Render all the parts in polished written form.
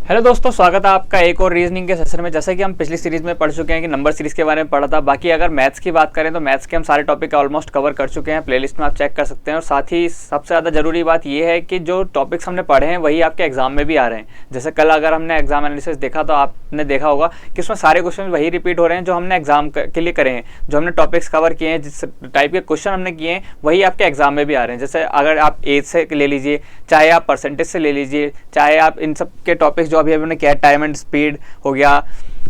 Hello दोस्तों, स्वागत है आपका एक और रीजनिंग के सेशन में। जैसे कि हम पिछली सीरीज में पढ़ चुके हैं कि नंबर सीरीज के बारे में पढ़ा था। बाकी अगर मैथ्स की बात करें तो मैथ्स के हम सारे टॉपिक ऑलमोस्ट कवर कर चुके हैं, प्लेलिस्ट में आप चेक कर सकते हैं। और साथ ही सबसे ज़्यादा जरूरी बात यह है कि जो टॉपिक्स हमने पढ़े हैं वही आपके एग्जाम में भी आ रहे हैं। जैसे कल अगर हमने एग्जाम एनालिसिस देखा तो आपने देखा होगा कि उसमें सारे क्वेश्चन वही रिपीट हो रहे हैं जो हमने एग्जाम के लिए करे हैं। जो हमने टॉपिक्स कवर किए हैं, जिस टाइप के क्वेश्चन हमने किए हैं वही आपके एग्जाम में भी आ रहे हैं। जैसे अगर आप एज से ले लीजिए, चाहे आप परसेंटेज से ले लीजिए, चाहे आप इन सब के टॉपिक्स जो अभी हमने किया, टाइम एंड स्पीड हो गया,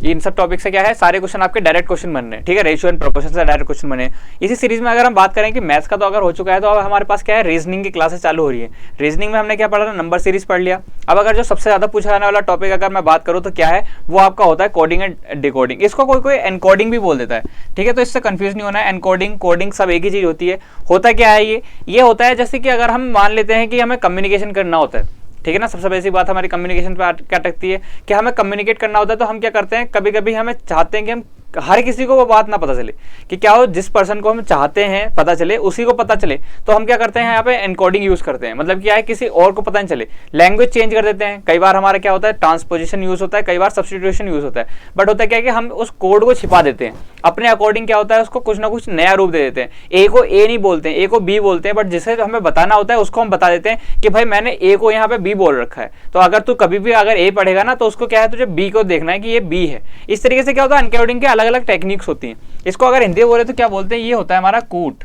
इन सब टॉपिक से क्या है, सारे क्वेश्चन आपके डायरेक्ट क्वेश्चन बन रहे हैं। ठीक है, रेशियो एंड प्रोपोर्शन से डायरेक्ट क्वेश्चन बने। इसी सीरीज में अगर हम बात करें कि मैथ्स का तो अगर हो चुका है, तो अब हमारे पास क्या है, रीजनिंग की क्लासेस चालू हो रही है। रीजनिंग में हमने क्या पढ़ा था, नंबर सीरीज पढ़ लिया। अब अगर जो सबसे ज्यादा पूछा जाने वाला टॉपिक अगर मैं बात करूं तो क्या है, वो आपका होता है कोडिंग एंड डिकोडिंग। इसको कोई कोई एनकोडिंग भी बोल देता है। ठीक है, तो इससे कंफ्यूज नहीं होना है। एनकोडिंग कोडिंग सब एक ही चीज होती है। होता क्या है, ये होता है जैसे कि अगर हम मान लेते हैं कि हमें कम्युनिकेशन करना होता है। ठीक है ना, सबसे बेसिक बात हमारी कम्युनिकेशन पे क्या अटकती है कि हमें कम्युनिकेट करना होता है। तो हम क्या करते हैं, कभी कभी हमें चाहते हैं कि हम हर किसी को वो बात ना पता चले, कि क्या हो, जिस पर्सन को हम चाहते हैं पता चले उसी को पता चले। तो हम क्या करते हैं, यहाँ पे एनकोडिंग यूज करते हैं। मतलब क्या है, किसी और को पता नहीं चले, लैंग्वेज चेंज कर देते हैं। कई बार हमारा क्या होता है, ट्रांसपोजिशन यूज होता है, कई बार सब्स्टिट्यूशन यूज होता है। बट होता क्या है कि हम उस कोड को छिपा देते हैं अपने अकॉर्डिंग। क्या होता है, उसको कुछ ना कुछ नया रूप दे देते हैं। ए को ए नहीं बोलते हैं, ए को बी बोलते हैं। बट जिसे हमें बताना होता है उसको हम बता देते हैं कि भाई मैंने ए को यहाँ पे बी बोल रखा है। तो अगर तू कभी भी अगर ए पढ़ेगा ना, तो उसको क्या है, तुझे बी को देखना है कि ये बी है। इस तरीके से क्या होता है, एनकोडिंग के अलग अलग टेक्निक्स होती हैं। इसको अगर हिंदी में बोले तो क्या बोलते हैं, ये होता है हमारा कूट।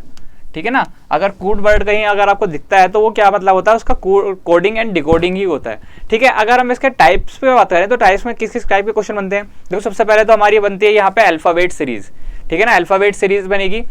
ठीक है ना, अगर कूट वर्ड कहीं अगर आपको दिखता है तो वो क्या मतलब होता है, उसका कोडिंग एंड डिकोडिंग ही होता है। ठीक है, अगर हम इसके टाइप्स पे बात करें तो टाइप्स में किस किस टाइप के क्वेश्चन बनते हैं। देखो, सबसे पहले तो हमारी बनती है यहाँ पे अल्फाबेट सीरीज। ठीक है ना, अल्फाबेट सीरीज बनेगी,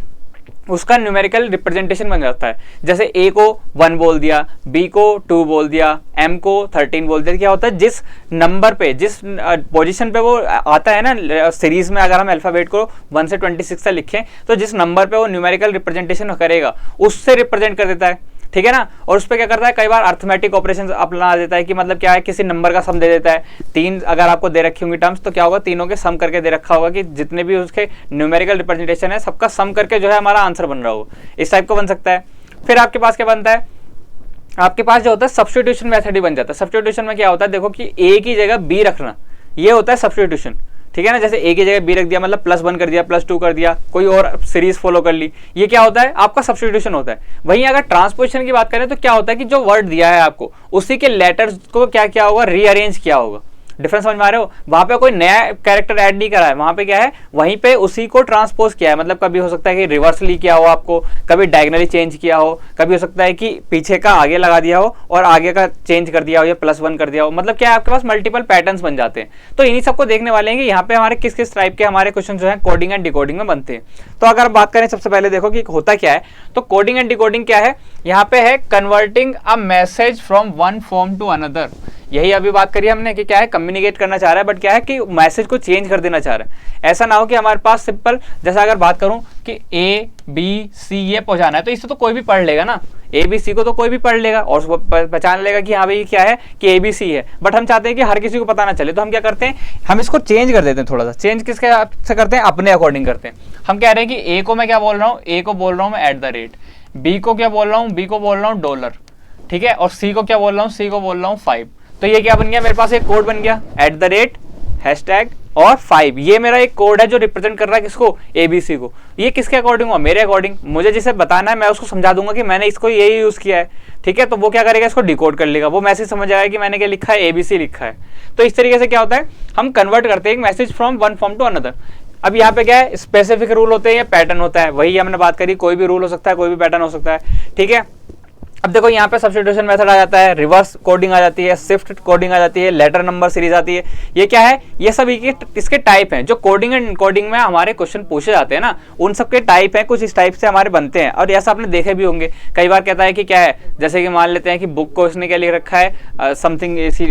उसका न्यूमेरिकल रिप्रेजेंटेशन बन जाता है। जैसे ए को 1 बोल दिया, बी को 2 बोल दिया, एम को 13 बोल दिया। क्या होता है, जिस नंबर पे, जिस पोजीशन पे वो आता है ना सीरीज में, अगर हम अल्फाबेट को 1 से 26 तक लिखें तो जिस नंबर पे वो न्यूमेरिकल रिप्रेजेंटेशन करेगा उससे रिप्रेजेंट कर देता है। ठीक है ना, और उस पर क्या करता है, कई बार अर्थमेटिक ऑपरेशन अपना देता है कि मतलब क्या है, किसी नंबर का सम दे देता है। 3 अगर आपको दे रखी होंगी टर्म्स, तो क्या होगा, तीनों के सम करके दे रखा होगा कि जितने भी उसके न्यूमेरिकल रिप्रेजेंटेशन है सबका सम करके जो है हमारा आंसर बन रहा होगा। इस टाइप का बन सकता है। फिर आपके पास क्या बनता है, आपके पास जो होता है सब्स्टिट्यूशन मेथड ही बन जाता है। सब्स्टिट्यूशन में क्या होता है, देखो कि ए की जगह बी रखना, ये होता है सब्स्टिट्यूशन। ठीक है ना, जैसे ए की जगह बी रख दिया, मतलब +1 कर दिया, +2 कर दिया, कोई और सीरीज फॉलो कर ली, ये क्या होता है, आपका सब्स्टिट्यूशन होता है। वहीं अगर ट्रांसपोजिशन की बात करें तो क्या होता है कि जो वर्ड दिया है आपको उसी के लेटर्स को क्या किया होगा, रीअरेंज किया होगा। डिफरेंस समझ में आ रहे हो, वहां पे कोई नया कैरेक्टर ऐड नहीं करा है, वहां पे क्या है, वहीं पे उसी को ट्रांसपोज किया है। मतलब कभी हो सकता है कि रिवर्सली किया हो आपको, कभी डायगनली चेंज किया हो, कभी हो सकता है कि पीछे का आगे लगा दिया हो और आगे का चेंज कर दिया हो या +1 कर दिया हो। मतलब क्या है, आपके पास मल्टीपल पैटर्न्स बन जाते हैं। तो इन्हीं सबको देखने वाले हैं कि यहाँ पे हमारे किस किस टाइप के हमारे क्वेश्चन जो है कोडिंग एंड डिकोडिंग में बनते हैं। तो अगर बात करें, सबसे पहले देखो कि होता क्या है, तो कोडिंग एंड डिकोडिंग क्या है, यहाँ पे है converting a message from one form to another. यही अभी बात करी हमने कि क्या है, कम्युनिकेट करना चाह रहा है, बट क्या है कि मैसेज को चेंज कर देना चाह रहा है। ऐसा ना हो कि हमारे पास सिंपल, जैसा अगर बात करूं कि ए बी सी ये पहुंचाना है, तो इससे तो कोई भी पढ़ लेगा ना, ए बी सी को तो कोई भी पढ़ लेगा और पहचान लेगा कि हाँ भाई क्या है कि ए बी सी है। बट हम चाहते हैं कि हर किसी को पता ना चले, तो हम क्या करते हैं, हम इसको चेंज कर देते हैं। थोड़ा सा चेंज किसके से करते हैं, अपने अकॉर्डिंग करते हैं। हम कह रहे हैं कि ए को मैं क्या बोल रहा हूँ, ए को बोल रहा हूँ मैं @ बी को क्या बोल रहा हूँ, बी को बोल रहा हूँ $। ठीक है, और सी को क्या बोल रहा हूँ, सी को बोल रहा हूँ 5। तो ये क्या बन गया, मेरे पास एक कोड बन गया, @ और 5। ये मेरा एक कोड है जो रिप्रेजेंट कर रहा है किसको, ABC को। ये किसके अकॉर्डिंग हुआ, मेरे अकॉर्डिंग। मुझे जिसे बताना है मैं उसको समझा दूंगा कि मैंने इसको यही यूज किया है। ठीक है, तो वो क्या करेगा, इसको डिकोड कर लेगा, वो मैसेज समझ आएगा कि मैंने क्या लिखा है, ABC लिखा है। तो इस तरीके से क्या होता है, हम कन्वर्ट करते हैं एक message from one form to another. अब यहाँ पे क्या है, स्पेसिफिक रूल होते हैं या पैटर्न होता है, वही हमने बात करी। कोई भी रूल हो सकता है, कोई भी पैटर्न हो सकता है। ठीक है, अब देखो यहाँ पे सब्स्टिट्यूशन मेथड आ जाता है, रिवर्स कोडिंग आ जाती है, शिफ्ट कोडिंग आ जाती है, लेटर नंबर सीरीज आती है। ये क्या है, ये सब इसके टाइप हैं जो कोडिंग एंड कोडिंग में हमारे क्वेश्चन पूछे जाते हैं ना, उन सब के टाइप हैं। कुछ इस टाइप से हमारे बनते हैं और ऐसा आपने देखे भी होंगे। कई बार कहता है कि क्या है, जैसे कि मान लेते हैं कि बुक को इसने क्या लिख रखा है, समथिंग इसी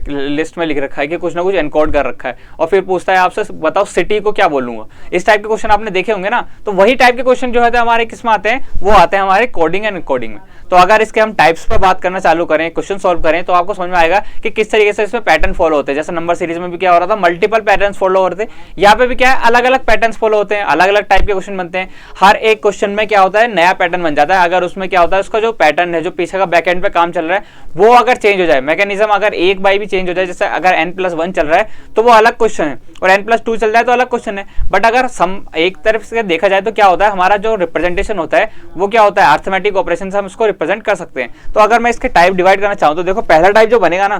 लिस्ट में लिख रखा है कि कुछ ना कुछ एनकोड कर रखा है, और फिर पूछता है आपसे बताओ सिटी को क्या बोलूंगा। इस टाइप के क्वेश्चन आपने देखे होंगे ना। तो वही टाइप के क्वेश्चन जो है हमारे किस में आते हैं, वो आते हैं हमारे कोडिंग एंड कोडिंग में। तो अगर इसके हम टाइप्स पर बात करना चालू करें, क्वेश्चन सॉल्व करें, तो आपको समझ में आएगा कि किस तरीके से इसमें पैटर्न फॉलो होते हैं। जैसे नंबर सीरीज में भी क्या हो रहा था, मल्टीपल पैटर्न फॉलो हो रहे थे, यहाँ पे भी क्या है, अलग अलग पैटर्न फॉलो होते हैं, अलग अलग टाइप के क्वेश्चन बनते हैं। हर एक क्वेश्चन में क्या होता है, नया पैटर्न बन जाता है। अगर उसमें क्या होता है, उसका जो पैटर्न है, जो पीछे का बैक एंड पे काम चल रहा है, वो अगर चेंज हो जाए, मैकेनिज्म अगर एक बाई भी चेंज हो जाए, जैसे अगर n+1 चल रहा है तो वो अलग क्वेश्चन है, और n+2 चल रहा है तो अलग क्वेश्चन है। बट अगर सम एक तरफ से देखा जाए तो क्या होता है, हमारा जो रिप्रेजेंटेशन होता है वो क्या होता है, अर्थमेटिक ऑपरेशन से हम इसको रिप्रेजेंट कर सकते हैं। तो अगर मैं इसके टाइप डिवाइड करना चाहूँ तो देखो पहला टाइप जो बनेगा ना,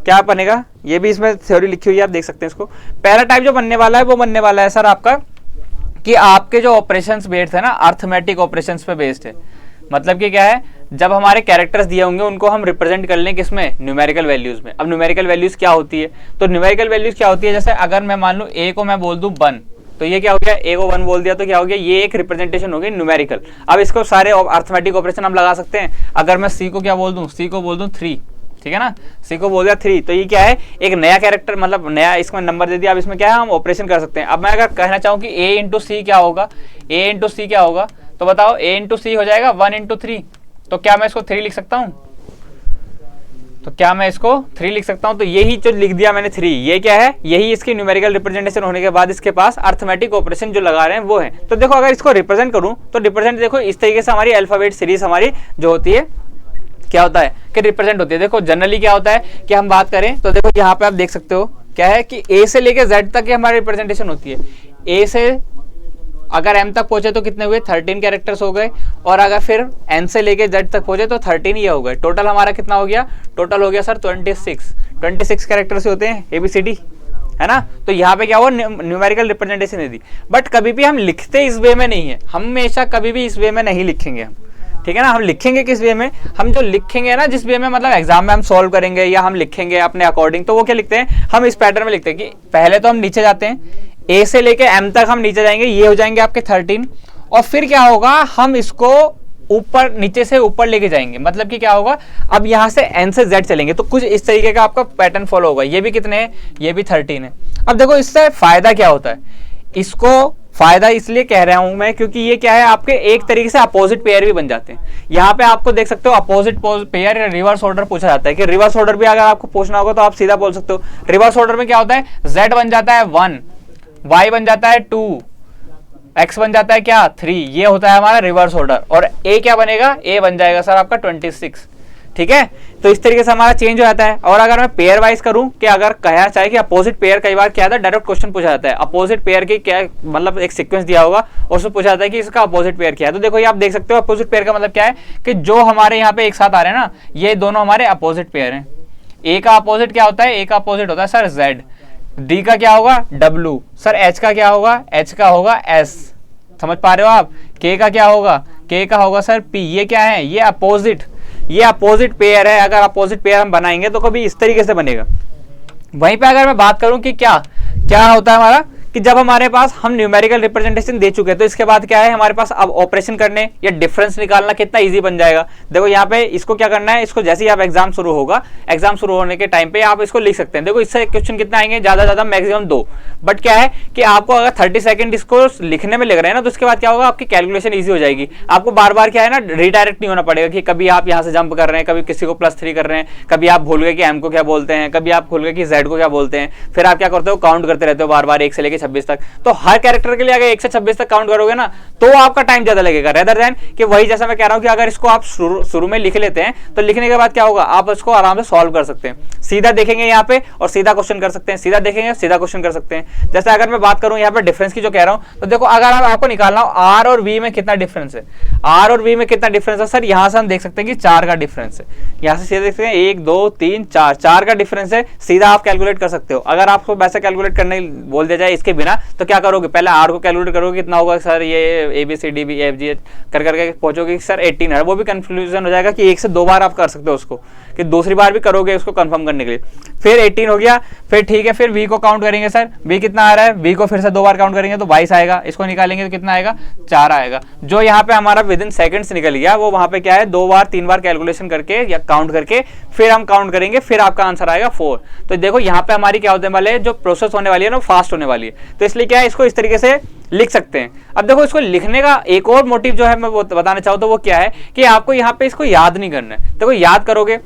क्या बनेगा, ये भी इसमें थ्योरी लिखी हुई है, आप देख सकते हैं इसको। पहला टाइप जो बनने वाला है वो बनने वाला है सर आपका कि आपके जो ऑपरेशंस बेस्ड है ना, अर्थमेटिक ऑपरेशंस पे बेस्ड है। मतलब कि क्या है, जब हमारे कैरेक्टर्स दिए होंगे उनको हम रिप्रेजेंट कर लें किसमें, न्यूमेरिकल वैल्यूज में। अब न्यूमेरिकल वैल्यूज क्या होती है, तो न्यूमेरिकल वैल्यूज क्या होती है, जैसे अगर मैं मान लूँ a को मैं बोल दूं 1, तो ये क्या हो गया, a को 1 बोल दिया तो क्या हो गया, ये एक रिप्रेजेंटेशन हो गई न्यूमेरिकल। अब इसको सारे अर्थमेटिक ऑपरेशन हम लगा सकते हैं। अगर मैं c को क्या बोल दूं, c को बोल दूं 3, ठीक है ना, c को बोल दिया 3, तो ये क्या है, एक नया कैरेक्टर, मतलब नया इसमें नंबर दे दिया। अब इसमें क्या है, हम ऑपरेशन कर सकते हैं। अब मैं अगर कहना चाहूँ कि a इंटू सी क्या होगा, a इंटू सी क्या होगा, तो बताओ a इंटू सी हो जाएगा 1 इंटू 3, तो क्या मैं इसको 3 लिख सकता हूँ, तो क्या मैं इसको 3 लिख सकता हूँ। तो यही जो लिख दिया मैंने 3, ये क्या है, यही इसकी न्यूमेरिकल रिप्रेजेंटेशन होने के बाद इसके पास अर्थमेटिक ऑपरेशन जो लगा रहे हैं वो है। तो देखो अगर इसको रिप्रेजेंट करूँ तो रिप्रेजेंट देखो इस तरीके से हमारी अल्फाबेट सीरीज हमारी जो होती है क्या होता है कि रिप्रेजेंट होती है। देखो जनरली क्या होता है कि हम बात करें तो देखो यहाँ पे आप देख सकते हो क्या है कि ए से लेके जेड तक की हमारी रिप्रेजेंटेशन होती है। ए से अगर m तक पहुंचे तो कितने हुए, 13 कैरेक्टर्स हो गए, और अगर फिर n से लेके z तक पहुंचे तो 13 ये हो गए। टोटल हमारा कितना हो गया, टोटल हो गया सर 26 कैरेक्टर्स होते हैं ABCD, है ना। तो यहाँ पे क्या हुआ, numerical representation they the. But कभी भी हम लिखते इस वे में नहीं है, हमेशा कभी भी इस वे में नहीं लिखेंगे हम, ठीक है ना। हम लिखेंगे किस वे में, हम जो लिखेंगे ना जिस वे में, मतलब एग्जाम में हम सॉल्व करेंगे या हम लिखेंगे अपने अकॉर्डिंग, तो वो क्या लिखते हैं, हम इस पैटर्न में लिखते हैं कि पहले तो हम नीचे जाते हैं, ए से लेके m तक हम नीचे जाएंगे, ये हो जाएंगे आपके 13, और फिर क्या होगा, हम इसको ऊपर नीचे से ऊपर लेके जाएंगे। मतलब कि क्या होगा, अब यहां से n से z चलेंगे तो कुछ इस तरीके का आपका पैटर्न फॉलो होगा। ये भी कितने हैं, ये भी 13 है। अब देखो इससे फायदा क्या होता है, इसको फायदा इसलिए कह रहा हूं मैं क्योंकि ये क्या है, आपके एक तरीके से अपोजिट पेयर भी बन जाते हैं। यहाँ पे आपको देख सकते हो अपोजिट पेयर या रिवर्स ऑर्डर पूछा जाता है कि रिवर्स ऑर्डर भी अगर आपको पूछना होगा तो आप सीधा बोल सकते हो। रिवर्स ऑर्डर में क्या होता है, z बन जाता है 1, y बन जाता है 2, x बन जाता है क्या 3, ये होता है हमारा रिवर्स ऑर्डर। और a क्या बनेगा, a बन जाएगा सर आपका 26, ठीक है। तो इस तरीके से हमारा चेंज हो जाता है। और अगर मैं पेयर वाइज करूं कि अगर कहना चाहे कि अपोजिट पेयर, कई बार क्या था डायरेक्ट क्वेश्चन पूछा जाता है अपोजिट पेयर की क्या, मतलब एक सीक्वेंस दिया होगा और उसमें पूछा जाता है कि इसका अपोजिट पेयर क्या है। तो देखो ये आप देख सकते हो अपोजिट पेयर का मतलब क्या है कि जो हमारे यहाँ पे एक साथ आ रहे हैं ना, ये दोनों हमारे अपोजिट पेयर हैं। ए का अपोजिट क्या होता है, ए का अपोजिट होता है सर जेड, डी का क्या होगा डब्ल्यू, सर एच का क्या होगा, एच का होगा एस, समझ पा रहे हो आप। के का क्या होगा, के का होगा सर पी। ये क्या है, ये अपोजिट पेयर है। अगर अपोजिट पेयर हम बनाएंगे तो कभी इस तरीके से बनेगा। वहीं पे अगर मैं बात करूं कि क्या क्या होता है हमारा, कि जब हमारे पास हम न्यूमेरिकल रिप्रेजेंटेशन दे चुके हैं तो इसके बाद क्या है हमारे पास, अब ऑपरेशन करने या डिफरेंस निकालना कितना इजी बन जाएगा। देखो यहाँ पे इसको क्या करना है, इसको जैसे ही आप एग्जाम शुरू होगा, एग्जाम शुरू होने के टाइम पे आप इसको लिख सकते हैं। देखो इससे क्वेश्चन कितना आएंगे, ज्यादा मैक्सिमम 2। बट क्या है कि आपको अगर 30 सेकंड इसको लिखने में लग रहे हैं ना, तो उसके बाद क्या होगा, आपकी कैलकुलेशन ईजी हो जाएगी। आपको बार बार क्या है ना, रिडायरेक्ट नहीं होना पड़ेगा कि कभी आप यहाँ से जंप कर रहे हैं, कभी किसी को +3 कर रहे हैं, कभी आप भूल गए कि m को क्या बोलते हैं, कभी आप भूल गए कि z को क्या बोलते हैं, फिर आप क्या करते हो, काउंट करते रहते हो बार बार 1 से लेके 26 तक। तो हर कैरेक्टर के लिए अगर 1 से 26 तक काउंट करोगे ना तो आपका टाइम ज्यादा लगेगा, रेदर देन कि वही जैसा मैं कह रहा हूं कि अगर इसको आप शुरू में लिख लेते हैं तो लिखने के बाद क्या होगा, आप इसको आराम से सॉल्व कर सकते हैं। सीधा देखेंगे यहाँ पे और सीधा क्वेश्चन कर सकते हैं, सीधा देखेंगे सीधा क्वेश्चन कर सकते हैं। जैसे अगर मैं बात करूं यहाँ पे डिफरेंस की जो कह रहा हूं, तो देखो अगर आपको निकालना हो आर और वी में कितना डिफरेंस है, आर और वी में कितना डिफरेंस है सर, यहां से हम देख सकते हैं कि 4 का डिफरेंस है। यहां से सीधे देख सकते हैं 1 2 3 4 का डिफरेंस है, सीधा आप कैलकुलेट कर सकते हो। अगर आपको वैसे कैलकुलेट करने बोल दिया जाए इसके बिना तो क्या करोगे, पहले आर को कैलकुलेट करोगे कितना होगा सर, ये ABCD कर करके पहुंचोगे कि सर 18 है। वो भी कंफ्यूजन हो जाएगा कि 1 से 2 बार आप कर सकते हो उसको, कि दूसरी बार भी करोगे उसको कंफर्म करने करने के लिए। फिर 18 हो गया, फिर ठीक है, फिर v को काउंट करेंगे सर, v कितना आ रहा है, v को फिर से 2 बार काउंट करेंगे तो 22 आएगा, इसको निकालेंगे तो कितना आएगा, 4 आएगा। जो यहाँ पे हमारा विद इन सेकंड्स निकल गया, वो वहां पे क्या है 2 बार 3 बार कैलकुलेशन करके या काउंट करके फिर हम काउंट करेंगे, फिर आपका आंसर आएगा 4। तो देखो यहाँ पे हमारी क्या होने वाले है, जो प्रोसेस होने वाली है ना फास्ट होने वाली है। तो इसलिए क्या है, इसको इस तरीके से लिख सकते हैं। अब देखो इसको लिखने का एक और मोटिव जो है मैं वो बताना चाहूँ तो वो क्या है कि आपको यहाँ पे इसको याद नहीं करना है। देखो याद करोगे,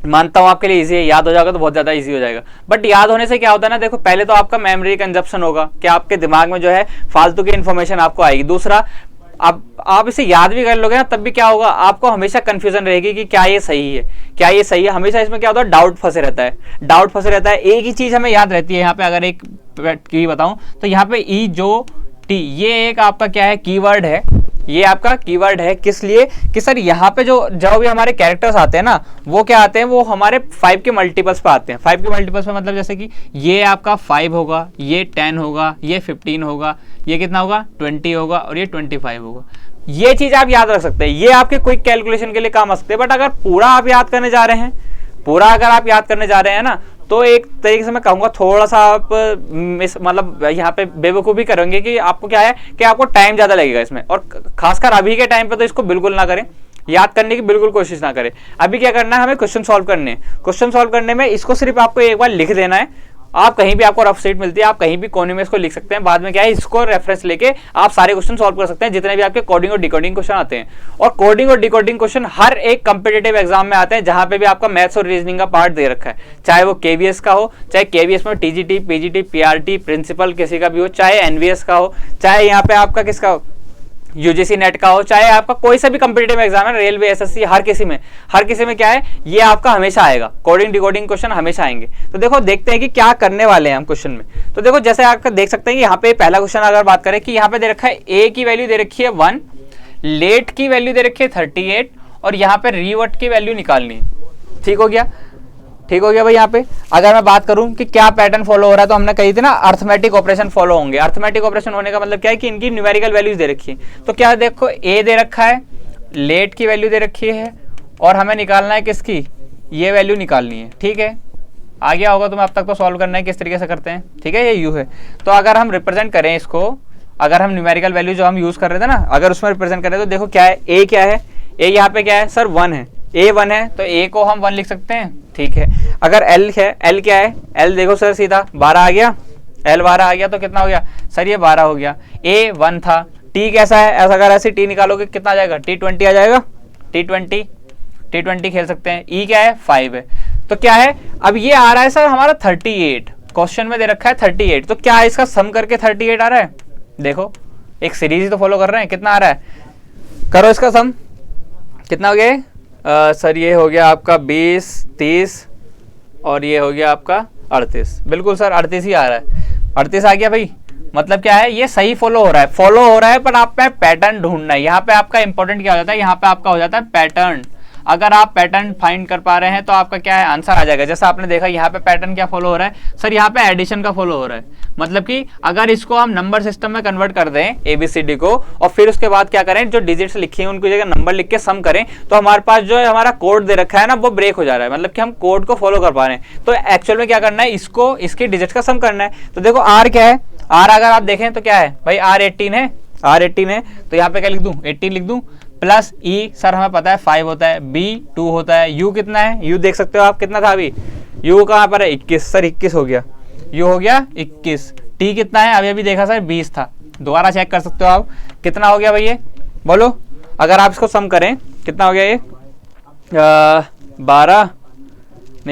मानता हूं आपके लिए इजी है, याद हो जाएगा तो बहुत ज्यादा इजी हो जाएगा, बट याद होने से क्या होता है ना, देखो पहले तो आपका मेमोरी कंजप्शन होगा कि आपके दिमाग में जो है फालतू की इंफॉर्मेशन आपको आएगी। दूसरा, अब आप इसे याद भी कर लोगे ना तब भी क्या होगा, आपको हमेशा कंफ्यूजन रहेगी कि क्या ये सही है, क्या ये सही है। हमेशा इसमें क्या होता है, डाउट फंसे रहता है, डाउट फंसे रहता है। एक ही चीज हमें याद रहती है यहाँ पे, अगर एक की बताऊं तो यहाँ पे ई जो टी, ये एक आपका क्या है, कीवर्ड है, ये आपका कीवर्ड है। किस लिए कि सर यहाँ पे जो भी हमारे कैरेक्टर्स आते हैं ना, वो क्या आते हैं, वो हमारे 5 के मल्टीपल्स पे आते हैं। 5 के मल्टीपल्स पे मतलब जैसे कि ये आपका 5 होगा, ये 10 होगा, ये 15 होगा, ये कितना होगा 20 होगा और ये 25 होगा। ये चीज आप याद रख सकते हैं, ये आपके क्विक कैलकुलेशन के लिए काम आ सकते हैं। बट अगर पूरा आप याद करने जा रहे हैं, पूरा अगर आप याद करने जा रहे हैं ना, तो एक तरीके से मैं कहूँगा थोड़ा सा आप मतलब यहाँ पे बेवकूफ़ी करेंगे कि आपको क्या है कि आपको टाइम ज़्यादा लगेगा इसमें, और खासकर अभी के टाइम पे तो इसको बिल्कुल ना करें, याद करने की बिल्कुल कोशिश ना करें। अभी क्या करना है, हमें क्वेश्चन सॉल्व करने हैं। क्वेश्चन सॉल्व करने में इसको सिर्फ आपको एक बार लिख देना है। आप कहीं भी, आपको रफ शीट मिलती है, आप कहीं भी कोने में इसको लिख सकते हैं। बाद में क्या है, इसको रेफरेंस लेके आप सारे क्वेश्चन सॉल्व कर सकते हैं जितने भी आपके कोडिंग और डिकोडिंग क्वेश्चन आते हैं। और कोडिंग और डिकोडिंग क्वेश्चन हर एक कॉम्पिटिटिव एग्जाम में आते हैं जहां पे भी आपका मैथ्स और रीजनिंग का पार्ट दे रखा है, चाहे वो केवीएस का हो, चाहे केवीएस में टीजीटी, पीजीटी, पीआरटी, प्रिंसिपल किसी का भी हो, चाहे एनवीएस का हो, चाहे यहाँ पे आपका किसका हो, यूजीसी नेट का हो, चाहे आपका कोई सा भी कॉम्पिटिटिव एग्जाम है, रेलवे, एसएससी, हर किसी में क्या है, ये आपका हमेशा आएगा, कोडिंग डिकोडिंग क्वेश्चन हमेशा आएंगे। तो देखो देखते हैं कि क्या करने वाले हैं हम क्वेश्चन में। तो देखो जैसे आप देख सकते हैं कि यहाँ पे पहला क्वेश्चन अगर बात करें कि यहाँ पे दे रखा है ए की वैल्यू दे रखी है 1, लेट की वैल्यू दे रखी है 38 और यहाँ पे रीवर्ट की वैल्यू निकालनी है। ठीक हो गया, ठीक हो गया भाई। यहाँ पे अगर मैं बात करूं कि क्या पैटर्न फॉलो हो रहा है, तो हमने कही थी ना अर्थमेटिक ऑपरेशन फॉलो होंगे। अर्थमेटिक ऑपरेशन होने का मतलब क्या है कि इनकी न्यूमेरिकल वैल्यूज दे रखी है। तो क्या देखो, ए दे रखा है, लेट की वैल्यू दे रखी है और हमें निकालना है किसकी, ये वैल्यू निकालनी है। ठीक है, आ गया होगा तुम्हें अब तक तो सॉल्व करना है किस तरीके से करते हैं। ठीक है, ये यू है। तो अगर हम रिप्रेजेंट करें इसको, अगर हम न्यूमेरिकल वैल्यू जो हम यूज कर रहे थे ना, अगर उसमें रिप्रेजेंट करें तो देखो क्या है, ए क्या है, ए यहाँ पे क्या है सर 1 है, ए 1 है तो ए को हम 1 लिख सकते हैं। ठीक है, अगर एल है, एल क्या है, एल देखो सर सीधा 12 आ गया, एल 12 आ गया तो कितना हो गया सर, ये 12 हो गया। ए 1 था, टी कैसा है, ऐसा अगर ऐसे टी निकालोगे कितना आ जाएगा, T20 आ जाएगा, T20 खेल सकते हैं। ई क्या है 5 है, तो क्या है अब ये आ रहा है सर हमारा 38, क्वेश्चन में दे रखा है 38, तो क्या इसका सम करके 38 आ रहा है। देखो एक सीरीज ही तो फॉलो कर रहे हैं, कितना आ रहा है, करो इसका सम, कितना हो गया सर, ये हो गया आपका 20, 30 और ये हो गया आपका 38। बिल्कुल सर 38 ही आ रहा है, 38 आ गया भाई। मतलब क्या है, ये सही फॉलो हो रहा है, पर आप पे पैटर्न ढूंढना है। यहाँ पे आपका इंपॉर्टेंट क्या हो जाता है, यहाँ पे आपका हो जाता है पैटर्न। अगर आप पैटर्न फाइंड कर पा रहे हैं तो आपका क्या है, आंसर आ जाएगा। जैसा आपने देखा यहाँ पे पैटर्न क्या फॉलो हो रहा है सर, यहाँ पे एडिशन का फॉलो हो रहा है। मतलब कि अगर इसको हम नंबर सिस्टम में कन्वर्ट कर दें ABCD को, और फिर उसके बाद क्या करें, जो डिजिट्स लिखी हैं उनकी जगह नंबर लिख के सम करें, तो हमारे पास जो है हमारा कोड दे रखा है ना, वो ब्रेक हो जा रहा है। मतलब कि हम कोड को फॉलो कर पा रहे हैं। तो एक्चुअल में क्या करना है, इसको इसकी डिजिट्स का सम करना है। तो देखो आर क्या है, आर अगर आप देखें तो क्या है भाई, आर 18 है, आर 18 है, तो यहाँ पे क्या लिख दूं, 18 लिख दूं, प्लस ई सर हमें पता है 5 होता है, बी 2 होता है, यू कितना है, यू देख सकते हो आप कितना था अभी, यू कहाँ पर है 21, सर 21 हो गया, यू हो गया 21, टी कितना है अभी अभी देखा सर 20 था, दोबारा चेक कर सकते हो आप कितना हो गया भाई, ये बोलो। अगर आप इसको सम करें कितना हो गया ये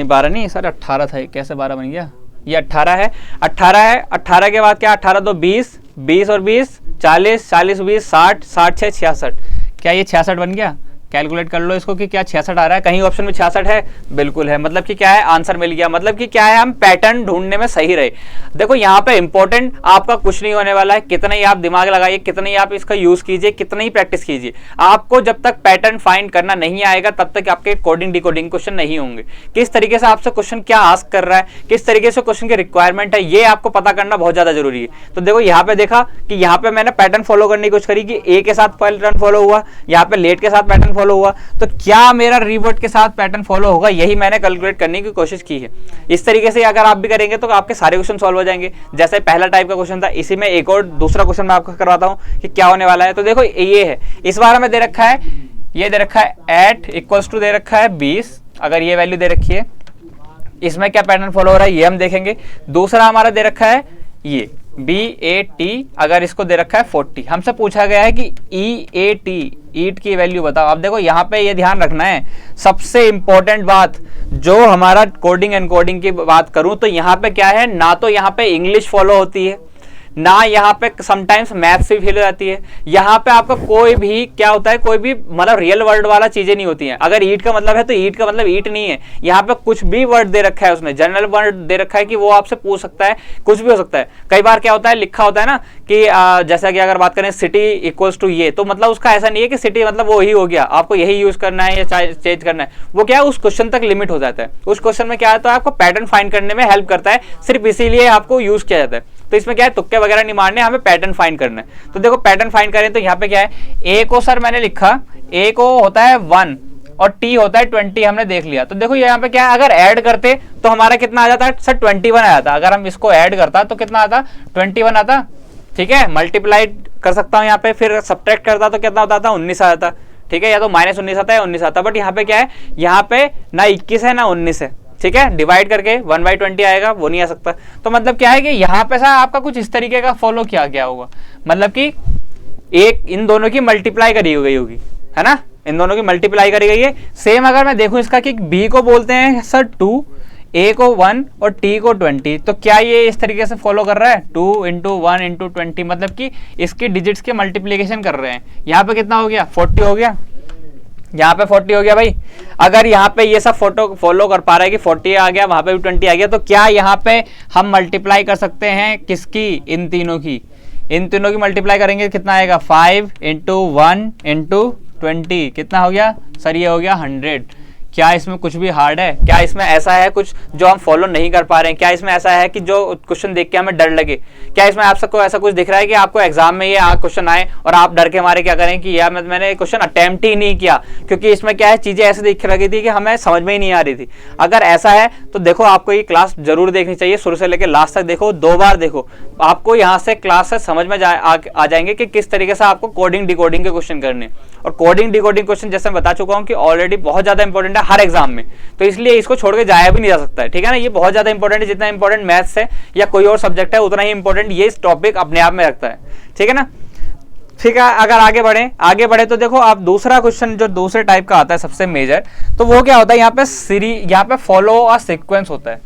12 नहीं सर 18 था, कैसे 12 बन गया, ये 18 है, 18 के बाद क्या 18 तो 20, 20 और 20 40, 40 20 60, 60 6 66, क्या ये 66 बन गया। कैलकुलेट कर लो इसको कि क्या 66 आ रहा है, कहीं ऑप्शन में 66 है, बिल्कुल है। मतलब कि क्या है, आंसर मिल गया। मतलब कि क्या है, हम पैटर्न ढूंढने में सही रहे। देखो यहाँ पे इंपॉर्टेंट आपका कुछ नहीं होने वाला है, कितना ही आप दिमाग लगाइए, कितना ही आप इसका यूज कीजिए, कितना ही प्रैक्टिस कीजिए, आपको जब तक पैटर्न फाइंड करना नहीं आएगा तब तक आपके कोडिंग डिकोडिंग क्वेश्चन नहीं होंगे। किस तरीके से आपसे क्वेश्चन क्या आस्क कर रहा है, किस तरीके से क्वेश्चन की रिक्वायरमेंट है, ये आपको पता करना बहुत ज्यादा जरूरी है। तो देखो यहाँ पे देखा कि यहाँ पे मैंने पैटर्न फॉलो करने की कोशिश करी कि ए के साथ पैटर्न फॉलो हुआ, यहाँ पे लेट के साथ पैटर्न फॉलो हुआ, तो क्या मेरा रीवर्ट के साथ पैटर्न फॉलो होगा, यही मैंने कैलकुलेट करने की कोशिश की है। इस तरीके से अगर आप भी करेंगे तो आपके सारे क्वेश्चन सॉल्व हो जाएंगे। जैसे पहला टाइप का क्वेश्चन था, इसी में एक और दूसरा क्वेश्चन मैं आपको करवाता हूँ कि क्या होने वाला है। तो देखो ये है, इस बार हमें दे रखा है, ये दे रखा है एट इक्वल्स टू दे रखा है 20, अगर ये वैल्यू दे रखी है, इसमें क्या पैटर्न फॉलो हो रहा है ये हम देखेंगे। दूसरा हमारा दे रखा है ये BAT, अगर इसको दे रखा है 40, हमसे पूछा गया है कि EAT, ईट की वैल्यू बताओ। अब देखो यहाँ पे ये ध्यान रखना है, सबसे इंपॉर्टेंट बात, जो हमारा कोडिंग एनकोडिंग की बात करूं तो यहाँ पे क्या है, ना तो यहाँ पे इंग्लिश फॉलो होती है, ना यहाँ पे समटाइम्स मैथ्स भी फेल हो जाती है। यहाँ पे आपका कोई भी क्या होता है, कोई भी मतलब रियल वर्ड वाला चीजें नहीं होती हैं। अगर ईट का मतलब है तो ईट का मतलब ईट नहीं है, यहाँ पे कुछ भी वर्ड दे रखा है, उसमें जनरल वर्ड दे रखा है कि वो आपसे पूछ सकता है, कुछ भी हो सकता है। कई बार क्या होता है, लिखा होता है ना कि जैसा कि अगर बात करें सिटी इक्वल्स टू ये, तो मतलब उसका ऐसा नहीं है कि सिटी मतलब वो ही हो गया, आपको यही यूज करना है या चेंज करना है, वो क्या है उस क्वेश्चन तक लिमिट हो जाता है। उस क्वेश्चन में क्या है, तो आपको पैटर्न फाइंड करने में हेल्प करता है, सिर्फ इसीलिए आपको यूज किया जाता है। तो इसमें क्या है, तुक्के वगैरह नहीं मारने, हमें पैटर्न फाइंड करना है। तो देखो पैटर्न फाइंड करें तो यहाँ पे क्या है, ए को सर मैंने लिखा, ए को होता है 1 और टी होता है 20, हमने देख लिया। तो देखो यहाँ पे क्या है, अगर ऐड करते तो हमारा कितना आ जाता है सर, 21 आ जाता। अगर हम इसको ऐड करता तो कितना आता, 21 आता। ठीक है, मल्टीप्लाई कर सकता हूँ यहाँ पे, फिर सब्ट्रैक्ट करता तो कितना होता था, 19 आ जाता। ठीक है, या तो -19 आता है 19 आता, बट यहाँ पे क्या है, यहाँ पे ना 21 है ना 19 है। ठीक है, डिवाइड करके 1/20 आएगा, वो नहीं आ सकता। तो मतलब क्या है कि यहाँ पे सर आपका कुछ इस तरीके का फॉलो किया गया होगा, मतलब कि एक इन दोनों की मल्टीप्लाई करी गई होगी, है ना, इन दोनों की मल्टीप्लाई करी गई है। सेम अगर मैं देखूं इसका कि बी को बोलते हैं सर 2, ए को 1 और टी को 20, तो क्या ये इस तरीके से फॉलो कर रहा है, 2 × 1 × 20, मतलब कि इसकी डिजिट्स के मल्टीप्लीकेशन कर रहे हैं। यहाँ पे कितना हो गया, 40 हो गया, यहाँ पे 40 हो गया भाई। अगर यहाँ पे ये सब फोटो फॉलो कर पा रहा है कि 40 आ गया, वहां पे भी 20 आ गया, तो क्या यहाँ पे हम मल्टीप्लाई कर सकते हैं किसकी, इन तीनों की, इन तीनों की मल्टीप्लाई करेंगे कितना आएगा, 5 × 1 × 20, कितना हो गया सर, ये हो गया 100। क्या इसमें कुछ भी हार्ड है, क्या इसमें ऐसा है कुछ जो हम फॉलो नहीं कर पा रहे हैं, क्या इसमें ऐसा है कि जो क्वेश्चन देख के हमें डर लगे, क्या इसमें आप सबको ऐसा कुछ दिख रहा है कि आपको एग्जाम में ये क्वेश्चन आए और आप डर के मारे क्या करें कि यार मैंने क्वेश्चन अटेम्प्ट ही नहीं किया, क्योंकि इसमें क्या है, चीजें ऐसे दिख रही थी कि हमें समझ में ही नहीं आ रही थी। अगर ऐसा है तो देखो आपको ये क्लास जरूर देखनी चाहिए, शुरू से लेकर लास्ट तक देखो, 2 बार देखो, आपको यहाँ से क्लास से समझ में आ जाएंगे कि किस तरीके से आपको कोडिंग डिकोडिंग के क्वेश्चन करने। और कोडिंग डिकोडिंग क्वेश्चन जैसे मैं बता चुका हूँ कि ऑलरेडी बहुत ज्यादा इंपॉर्टेंट है हर एग्जाम में, तो इसलिए इसको छोड़ के जाया भी नहीं जा सकता है। ठीक है ना, ये बहुत ज्यादा इंपॉर्टेंट है, जितना इंपॉर्टेंट मैथ्स है या कोई और सब्जेक्ट है उतना ही इंपॉर्टेंट ये टॉपिक अपने आप में रखता है। ठीक है ना, ठीक है। अगर आगे बढ़े तो देखो आप दूसरा क्वेश्चन जो दूसरे टाइप का आता है सबसे मेजर, तो वो क्या होता है, यहाँ पे फॉलो अ सीक्वेंस होता है,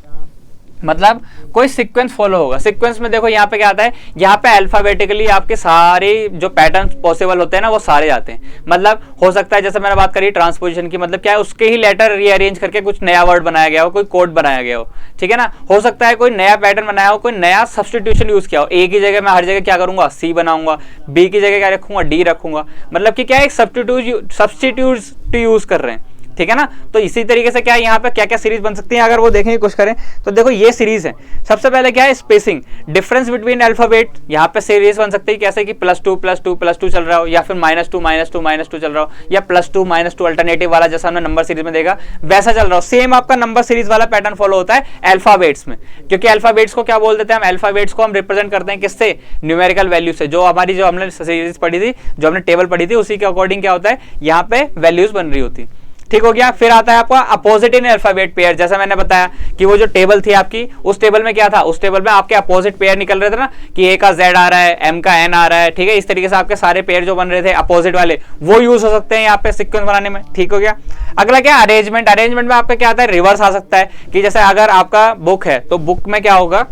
मतलब कोई सीक्वेंस फॉलो होगा। सीक्वेंस में देखो यहाँ पे क्या आता है, यहाँ पे अल्फाबेटिकली आपके सारे जो पैटर्न पॉसिबल होते हैं ना वो सारे आते हैं। मतलब हो सकता है जैसे मैंने बात करी ट्रांसपोजिशन की, मतलब क्या है, उसके ही लेटर रीअरेंज करके कुछ नया वर्ड बनाया गया हो, कोई कोड बनाया गया हो। ठीक है ना, हो सकता है कोई नया पैटर्न बनाया हो, कोई नया सब्स्टिट्यूशन यूज किया हो। ए की जगह मैं हर जगह क्या करूंगा, सी बनाऊंगा, बी की जगह क्या रखूंगा, डी रखूंगा, मतलब कि क्या एक सब्स्टिट्यूट यूज कर रहे हैं। ठीक है ना, तो इसी तरीके से क्या है, यहाँ पे क्या क्या सीरीज बन सकती है अगर वो देखने की कोशिश करें तो देखो ये सीरीज है। सबसे पहले क्या है, स्पेसिंग, डिफरेंस बिटवीन अल्फाबेट, यहाँ पे सीरीज बन सकती है कैसे कि +2 +2 +2 चल रहा हो, या फिर -2 -2 -2 चल रहा हो, या +2 -2 अल्टरनेटिव वाला जैसा हमने नंबर सीरीज में देखा वैसा चल रहा हो। सेम आपका नंबर सीरीज वाला पैटर्न फॉलो होता है अल्फाबेट्स में, क्योंकि अल्फाबेट्स को क्या बोल देते हैं हम, अल्फाबेट्स को हम रिप्रेजेंट करते हैं किससे, न्यूमेरिकल वैल्यू से। जो हमने सीरीज पढ़ी थी, जो हमने टेबल पढ़ी थी, उसी के अकॉर्डिंग क्या होता है, यहाँ पे वैल्यूज बन रही होती। ठीक हो गया। फिर आता है आपका अपोजिट इन अल्फाबेट पेयर, जैसा मैंने बताया कि वो जो टेबल थी आपकी, उस टेबल में क्या था, उस टेबल में आपके अपोजिट पेयर निकल रहे थे ना, कि ए का जेड आ रहा है, एम का एन आ रहा है। ठीक है, इस तरीके से आपके सारे पेयर जो बन रहे थे अपोजिट वाले, वो यूज हो सकते हैं यहाँ पे सीक्वेंस बनाने में। ठीक हो गया। अगला क्या, अरेंजमेंट। अरेंजमेंट में आपका क्या आता है, रिवर्स आ सकता है, कि जैसे अगर आपका बुक है तो बुक में क्या होगा,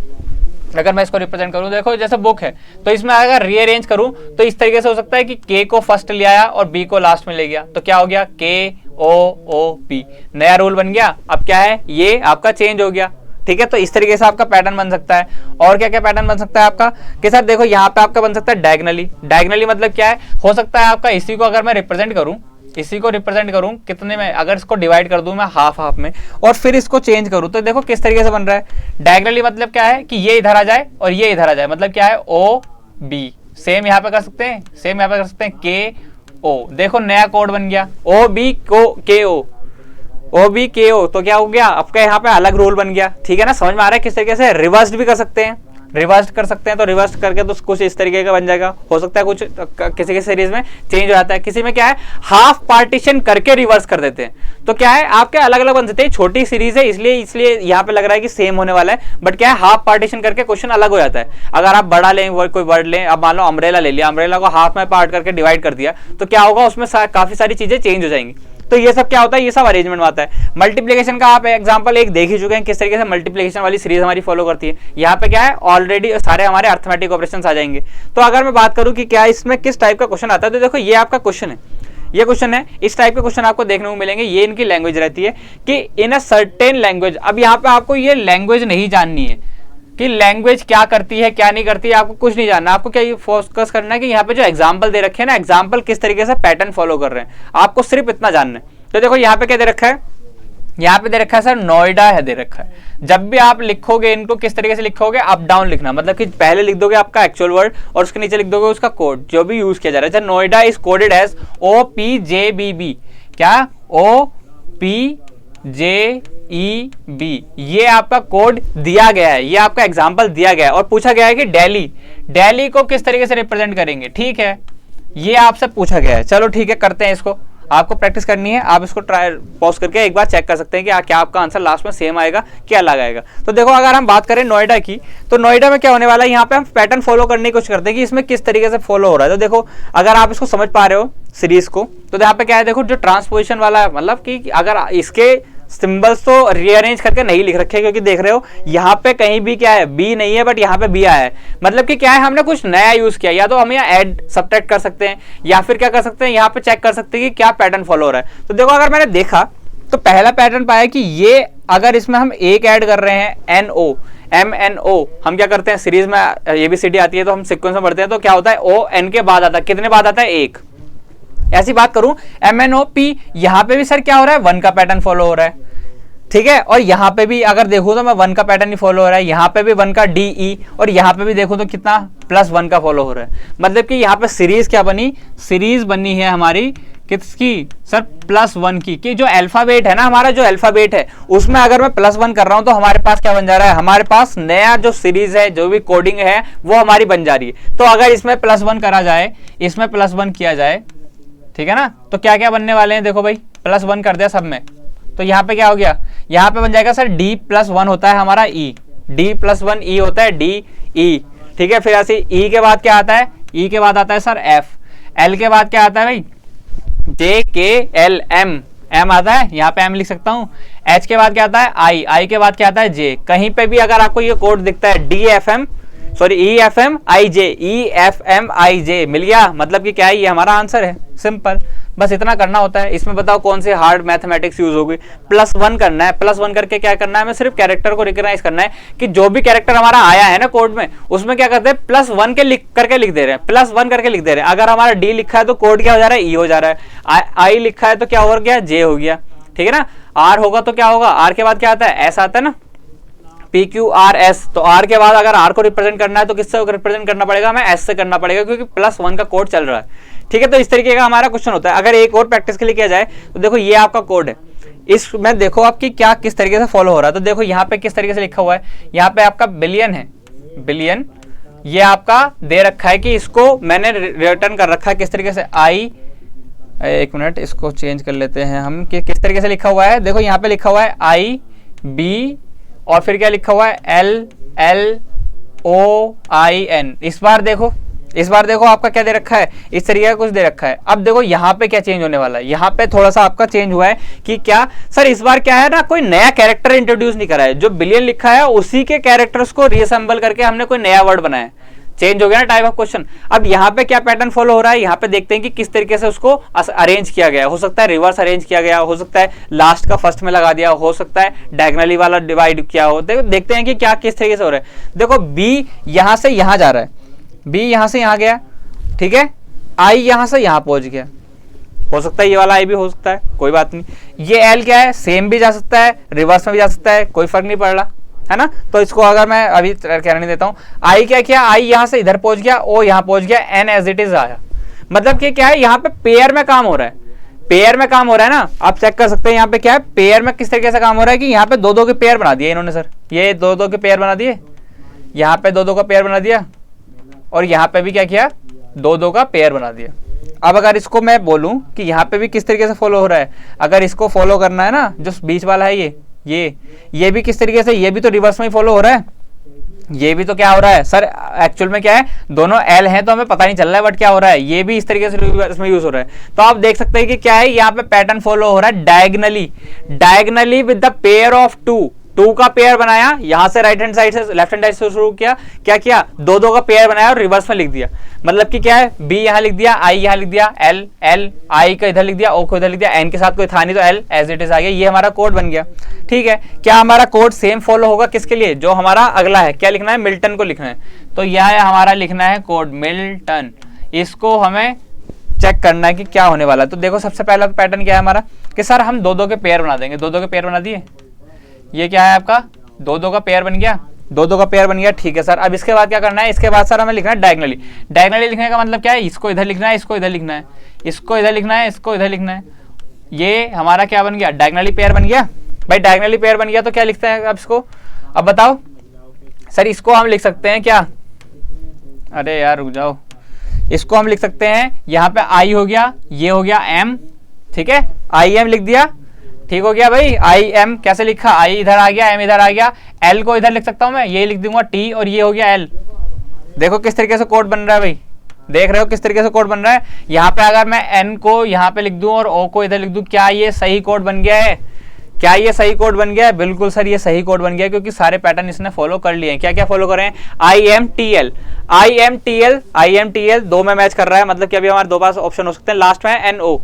अगर मैं इसको रिप्रेजेंट करूं, देखो जैसे बुक है तो इसमें अगर रीअरेंज करूं तो इस तरीके से हो सकता है कि के को फर्स्ट ले आया और बी को लास्ट में ले गया, तो क्या हो गया, KOOP, नया रूल बन गया। अब क्या है, ये आपका चेंज हो गया। ठीक है, तो इस तरीके से आपका पैटर्न बन सकता है। और क्या क्या पैटर्न बन सकता है आपका के साथ, देखो यहाँ पे आपका बन सकता है डायगनली। डायगनली मतलब क्या है, हो सकता है आपका इसी को अगर मैं रिप्रेजेंट करूं, कितने में, अगर इसको डिवाइड कर दूं मैं हाफ में और फिर इसको चेंज करूं, तो देखो किस तरीके से बन रहा है। डायगनली मतलब क्या है कि ये इधर आ जाए और ये इधर आ जाए, मतलब क्या है, OB। सेम यहाँ पे कर सकते हैं, ओ, देखो नया कोड बन गया OBKO, तो क्या हो गया आपका यहाँ पे अलग रूल बन गया। ठीक है ना, समझ में आ रहा है किस तरीके से रिवर्स्ड भी कर सकते हैं, रिवर्स कर सकते हैं। तो रिवर्स करके तो कुछ इस तरीके का बन जाएगा, हो सकता है कुछ किसी के सीरीज में चेंज हो जाता है, किसी में क्या है हाफ पार्टीशन करके रिवर्स कर देते हैं, तो क्या है आपके अलग अलग बन सकते हैं। छोटी सीरीज है इसलिए यहाँ पे लग रहा है कि सेम होने वाला है, बट क्या है हाफ पार्टीशन करके क्वेश्चन अलग हो जाता है। अगर आप बड़ा लें कोई वर्ड लें, अब मान लो अम्ब्रेला ले लिया, अम्ब्रेला को हाफ में पार्ट करके डिवाइड कर दिया, तो क्या होगा उसमें काफी सारी चीजें चेंज हो जाएंगी। तो ये सब क्या होता है, ये सब अरेंजमेंट में आता है। मल्टीप्लिकेशन का आप एग्जांपल एक देख ही चुके हैं, किस तरीके से मल्टीप्लिकेशन वाली सीरीज हमारी फॉलो करती है। यहाँ पे क्या है ऑलरेडी सारे हमारे अर्थमेटिक ऑपरेशंस आ जाएंगे। तो अगर मैं बात करूं कि क्या इसमें किस टाइप का क्वेश्चन आता है, तो देखो ये आपका क्वेश्चन है, ये क्वेश्चन है, इस टाइप के क्वेश्चन आपको देखने को मिलेंगे। ये इनकी लैंग्वेज रहती है कि इन अ सर्टेन लैंग्वेज। अब यहाँ पे आपको ये लैंग्वेज नहीं जाननी है कि लैंग्वेज क्या करती है क्या नहीं करती है, आपको कुछ नहीं जानना। आपको क्या ये फोकस करना है कि यहाँ पे जो एग्जाम्पल दे रखे हैं ना, एग्जाम्पल किस तरीके से पैटर्न फॉलो कर रहे हैं, आपको सिर्फ इतना जानना है। तो देखो यहाँ पे क्या दे रखा है, यहाँ पे दे रखा है सर नोएडा है दे रखा है। जब भी आप लिखोगे इनको किस तरीके से लिखोगे, अप डाउन लिखना, मतलब कि पहले लिख दोगे आपका एक्चुअल वर्ड और उसके नीचे लिख दोगे उसका कोड जो भी यूज किया जा रहा है। Noida is coded as OPJBB, क्या OPJEB, ये आपका कोड दिया गया है, ये आपका एग्जाम्पल दिया गया है। और पूछा गया है कि दिल्ली को किस तरीके से रिप्रेजेंट करेंगे। ठीक है, ये आपसे पूछा गया है। चलो ठीक है, करते हैं इसको, आपको प्रैक्टिस करनी है, आप इसको ट्राई पॉज करके एक बार चेक कर सकते हैं कि क्या आपका आंसर लास्ट में सेम आएगा क्या अलग आएगा। तो देखो अगर हम बात करें नोएडा की, तो नोएडा में क्या होने वाला है, यहाँ पे हम पैटर्न फॉलो करने की कोशिश करते हैं कि इसमें किस तरीके से फॉलो हो रहा है। तो देखो अगर आप इसको समझ पा रहे हो सीरीज को, तो यहाँ पे क्या है, देखो जो ट्रांसपोजिशन वाला है, मतलब कि अगर इसके सिंबल्स तो रीअरेंज करके नहीं लिख रखे, क्योंकि देख रहे हो यहाँ पे कहीं भी क्या है बी नहीं है, बट यहाँ पे बी आया है, मतलब कि क्या है हमने कुछ नया यूज किया। या तो हम यहाँ ऐड सब्ट्रैक्ट कर सकते हैं, या फिर क्या कर सकते हैं यहाँ पे चेक कर सकते हैं कि क्या पैटर्न फॉलो हो रहा है। तो देखो अगर मैंने देखा तो पहला पैटर्न पाया कि ये अगर इसमें हम एक ऐड कर रहे हैं MNO, हम क्या करते हैं सीरीज में ABCD आती है तो हम सिक्वेंस में पढ़ते हैं, तो क्या होता है ON के बाद आता है, कितने बाद आता है एक। ऐसी बात करूं MNOP, यहां पे भी सर क्या हो रहा है 1 का पैटर्न फॉलो हो रहा है। ठीक है, और यहां पे भी अगर देखो तो मैं 1 का पैटर्न ही फॉलो हो रहा है, यहां पे भी 1 का DE, और यहां पे भी देखो तो कितना +1 का फॉलो हो रहा है। मतलब कि यहां पे सीरीज क्या बनी, सीरीज बनी है हमारी किसकी सर +1 की, कि जो अल्फाबेट है ना हमारा, जो अल्फाबेट है उसमें अगर मैं +1 कर रहा हूं तो हमारे पास क्या बन जा रहा है, हमारे पास नया जो सीरीज है, जो भी कोडिंग है वो हमारी बन जा रही है। तो अगर इसमें +1 करा जाए, इसमें +1 किया जाए, ठीक है ना, तो क्या क्या बनने वाले हैं, देखो भाई +1 कर दिया सब में, तो यहाँ पे क्या हो गया, यहाँ पे बन जाएगा सर D+1 होता है हमारा E, D+1 E होता है DE। ठीक है, फिर ऐसे E के बाद क्या आता है, E के बाद आता है सर F, L के बाद क्या आता है भाई JKL, M आता है, यहाँ पे M लिख सकता हूँ। H के बाद क्या आता है I के बाद क्या आता है J। कहीं पे भी अगर आपको ये कोड दिखता है EFMIJ, मिल गया, मतलब कि क्या है ये हमारा आंसर है। सिंपल, बस इतना करना होता है। इसमें बताओ कौन से हार्ड मैथमेटिक्स यूज होगी, +1 करना है, +1 करके क्या करना है, हमें सिर्फ कैरेक्टर को रिकॉग्नाइज करना है कि जो भी कैरेक्टर हमारा आया है ना कोड में, उसमें क्या करते हैं +1 के करके लिख दे रहे हैं, +1 करके लिख दे रहे हैं। अगर हमारा D लिखा है तो कोड क्या हो जा रहा है E हो जा रहा है, I लिखा है तो क्या हो गया J हो गया। ठीक है ना, R होगा तो क्या होगा, R के बाद क्या आता है S आता है ना, PQRS, तो R के बाद अगर R को रिप्रेजेंट करना है तो किससे रिप्रेजेंट करना पड़ेगा, हमें S से करना पड़ेगा, क्योंकि +1 का कोड चल रहा है। ठीक है, तो इस तरीके का हमारा क्वेश्चन होता है। अगर एक और प्रैक्टिस के लिए किया जाए तो देखो ये आपका कोड है, इसमें देखो आपकी क्या किस तरीके से फॉलो हो रहा है। तो देखो यहाँ पे किस तरीके से लिखा हुआ है, यहाँ पे आपका बिलियन है, बिलियन ये आपका दे रखा है कि इसको मैंने रिटर्न कर रखा है किस तरीके से, एक मिनट इसको चेंज कर लेते हैं हम कि किस तरीके से लिखा हुआ है। देखो यहाँ पे लिखा हुआ है IB और फिर क्या लिखा हुआ है LLOIN। इस बार देखो आपका क्या दे रखा है, इस तरीके का कुछ दे रखा है। अब देखो यहाँ पे क्या चेंज होने वाला है, यहाँ पे थोड़ा सा आपका चेंज हुआ है कि क्या सर इस बार क्या है ना, कोई नया कैरेक्टर इंट्रोड्यूस नहीं करा है, जो बिलियन लिखा है उसी के कैरेक्टर्स को रीअसेंबल करके हमने कोई नया वर्ड बनाया है। चेंज हो गया ना टाइप ऑफ क्वेश्चन। अब यहाँ पे क्या पैटर्न फॉलो हो रहा है, यहाँ पे देखते हैं कि किस तरीके से उसको अरेंज किया गया। हो सकता है रिवर्स अरेंज किया गया, हो सकता है लास्ट का फर्स्ट में लगा दिया, हो सकता है डायगोनली वाला डिवाइड किया हो। देखते हैं कि क्या किस तरीके से हो रहा है। देखो B यहाँ से यहाँ जा रहा है, B यहाँ से यहाँ गया, ठीक है, I यहाँ से यहाँ पहुंच गया, हो सकता है ये वाला I भी हो सकता है, कोई बात नहीं। ये L क्या है, सेम भी जा सकता है, रिवर्स में भी जा सकता है, कोई फर्क नहीं पड़ रहा है ना। तो इसको अगर मैं अभी कहने देता हूँ, I क्या किया, I यहाँ से इधर पहुंच गया, O यहाँ पहुंच गया, N एज इट इज आया। मतलब कि क्या है, यहाँ पे पेयर में काम हो रहा है, पेयर में काम हो रहा है ना। आप चेक कर सकते हैं यहाँ पे क्या है, पेयर में किस तरीके से काम हो रहा है कि यहाँ पे दो दो के पेयर बना दिए इन्होंने सर, ये दो दो के पेयर बना दिए, यहाँ पे दो दो का पेयर बना दिया, और यहाँ पे भी क्या किया, दो दो का पेयर बना दिया। अब अगर इसको मैं बोलूं कि यहाँ पे भी किस तरीके से फॉलो हो रहा है, अगर इसको फॉलो करना है ना, जो बीच वाला है ये भी किस तरीके से, ये भी तो रिवर्स में ही फॉलो हो रहा है, ये भी तो क्या हो रहा है सर, एक्चुअल में क्या है, दोनों एल हैं तो हमें पता नहीं चल रहा है, बट क्या हो रहा है, ये भी इस तरीके से इसमें यूज हो रहा है। तो आप देख सकते हैं कि क्या है, यहाँ पे पैटर्न फॉलो हो रहा है diagonally with the pair of two का पेयर बनाया, यहां से राइट हैंड साइड से लेफ्ट हैंड साइड से शुरू किया, क्या किया, दो दो का पेयर बनाया और रिवर्स में लिख दिया। मतलब कि क्या है, बी यहां लिख दिया, आई यहां लिख दिया, एल आई का इधर लिख दिया, ओ को इधर लिख दिया, एन के साथ कोई था नहीं तो एल एज इट इज आ गया, ये हमारा कोड बन गया। ठीक है, क्या हमारा कोड सेम फॉलो होगा किसके लिए, जो हमारा अगला है, क्या लिखना है, मिल्टन को लिखना है। तो यह है हमारा लिखना है कोड मिल्टन, इसको हमें चेक करना है कि क्या होने वाला है। तो देखो सबसे पहला पैटर्न क्या है हमारा, कि सर हम दो दो के पेयर बना देंगे, दो दो के पेयर बना दिए, ये क्या है आपका, दो दो का पेयर बन गया, दो दो का पेयर बन गया। ठीक है सर, अब इसके बाद क्या करना है, इसके बाद सर हमें लिखना है डायगनली लिखने का मतलब क्या है, इसको इधर लिखना है, इसको इधर लिखना है, इसको इधर लिखना है, इसको इधर लिखना है। ये हमारा क्या बन गया, डायगनली पेयर बन गया। भाई डायगनली पेयर बन गया तो क्या लिखते हैं अब इसको, अब बताओ सर, इसको हम लिख सकते हैं क्या, अरे यार रुक जाओ, इसको हम लिख सकते हैं, यहाँ पे आई हो गया, ये हो गया एम, ठीक है, आई एम लिख दिया, ठीक हो गया भाई। आई एम कैसे लिखा, आई इधर आ गया, एम इधर आ गया, एल को इधर लिख सकता हूं मैं, ये लिख दूंगा टी, और ये हो गया एल। देखो किस तरीके से कोड बन रहा है भाई, देख रहे हो किस तरीके से कोड बन रहा है। यहाँ पे अगर मैं एन को यहाँ पे लिख दूं और ओ को इधर लिख दूं, क्या ये सही कोड बन गया है, क्या ये सही कोड बन गया है, बिल्कुल सर ये सही कोड बन गया, क्योंकि सारे पैटर्न इसने फॉलो कर लिए हैं। क्या क्या फॉलो करें, आई एम टी एल दो में मैच कर रहा है, मतलब कि अभी हमारे दो पास ऑप्शन हो सकते हैं, लास्ट में N O,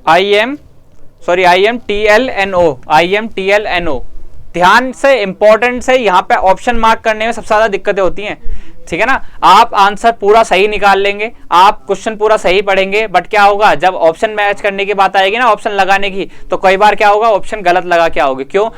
I M T L N O. ध्यान से, इंपॉर्टेंट से, यहाँ पे ऑप्शन मार्क करने में सबसे ज्यादा दिक्कतें होती हैं, ठीक है ना। आप आंसर पूरा सही निकाल लेंगे, आप क्वेश्चन पूरा सही पढ़ेंगे, बट क्या होगा, जब ऑप्शन मैच करने की बात आएगी ना, ऑप्शन लगाने की, तो कई बार क्या होगा, ऑप्शन गलत लगा के आओगे। क्यों,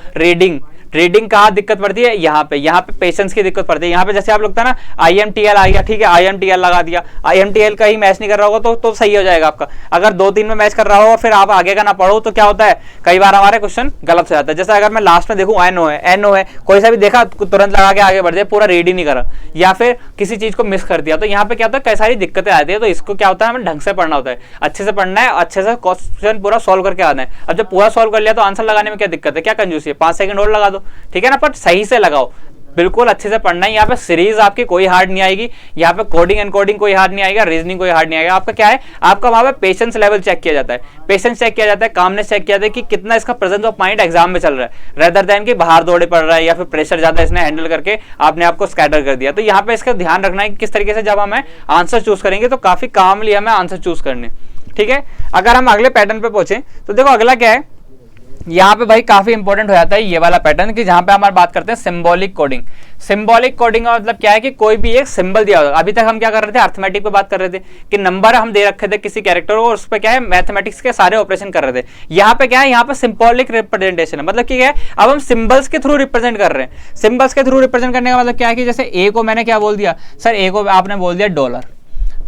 रीडिंग कहाँ दिक्कत पड़ती है, यहाँ पे पेशेंस की दिक्कत पड़ती है। यहाँ पे जैसे आप लगता है ना, आई एम टी एल आ गया, ठीक है, आई एम टी एल लगा दिया, आई एम टी एल का ही मैच नहीं कर रहा होगा तो सही हो जाएगा आपका। अगर दो तीन में मैच कर रहा हो और फिर आप आगे का ना पढ़ो तो क्या होता है, कई बार हमारे क्वेश्चन गलत हो जाता है। जैसे अगर मैं लास्ट में देखूं एन ओ है, कोई सा भी देखा तुरंत लगा के आगे बढ़ जाए, पूरा रीड ही नहीं करा, या फिर किसी चीज को मिस कर दिया, तो यहाँ पे क्या होता है, कई सारी दिक्कतें आती है। तो इसको क्या होता है, हमें ढंग से पढ़ना होता है, अच्छे से पढ़ना है, अच्छे से क्वेश्चन पूरा सॉल्व करके आना है। अब जब पूरा सॉल्व कर लिया तो आंसर लगाने में क्या दिक्कत है, क्या कंजूसी है, 5 सेकंड और लगा दो, ठीक है ना, पर सही से लगाओ, बिल्कुल अच्छे से पढ़ना है। यहाँ पे सीरीज आपकी कोई हार्ड नहीं आएगी, यहाँ पे कोडिंग एंड कोडिंग कोई हार्ड नहीं आएगा, रीजनिंग कोई हार्ड नहीं आएगा। आपका क्या है, आपका वहां पे पेशेंस लेवल चेक किया जाता है, पेशेंस चेक किया जाता है, कामनेस चेक किया जाता है कि कितना इसका प्रेजेंस ऑफ माइंड एग्जाम में चल रहा है, रेदर देन कि बाहर दौड़े पड़ रहा है या फिर प्रेशर ज्यादा इसने हैंडल करके आपने आपको स्कैटर कर दिया। तो यहाँ पे इसका ध्यान रखना है कि किस तरीके से जब हमें आंसर चूज करेंगे तो काफी कामली हमें आंसर चूज करने, ठीक है। अगर हम अगले पैटर्न पे पहुंचे तो देखो अगला क्या है, यहाँ पे भाई काफी इंपॉर्टेंट हो जाता है ये वाला पैटर्न, कि जहां पे हमारे बात करते हैं सिंबॉलिक कोडिंग। सिंबॉलिक कोडिंग का मतलब क्या है कि कोई भी एक सिंबल दिया होगा। अभी तक हम क्या कर रहे थे, अर्थमेटिक पे बात कर रहे थे कि नंबर हम दे रखे थे किसी कैरेक्टर को और उस पर क्या है, मैथमेटिक्स के सारे ऑपरेशन कर रहे थे। यहाँ पे क्या है, यहाँ पे सिंबॉलिक रिप्रेजेंटेशन है, मतलब क्या है, अब हम सिंबल्स के थ्रू रिप्रेजेंट कर रहे हैं। सिंबल्स के थ्रू रिप्रेजेंट करने का मतलब क्या है कि जैसे ए को मैंने क्या बोल दिया सर, ए को आपने बोल दिया डॉलर,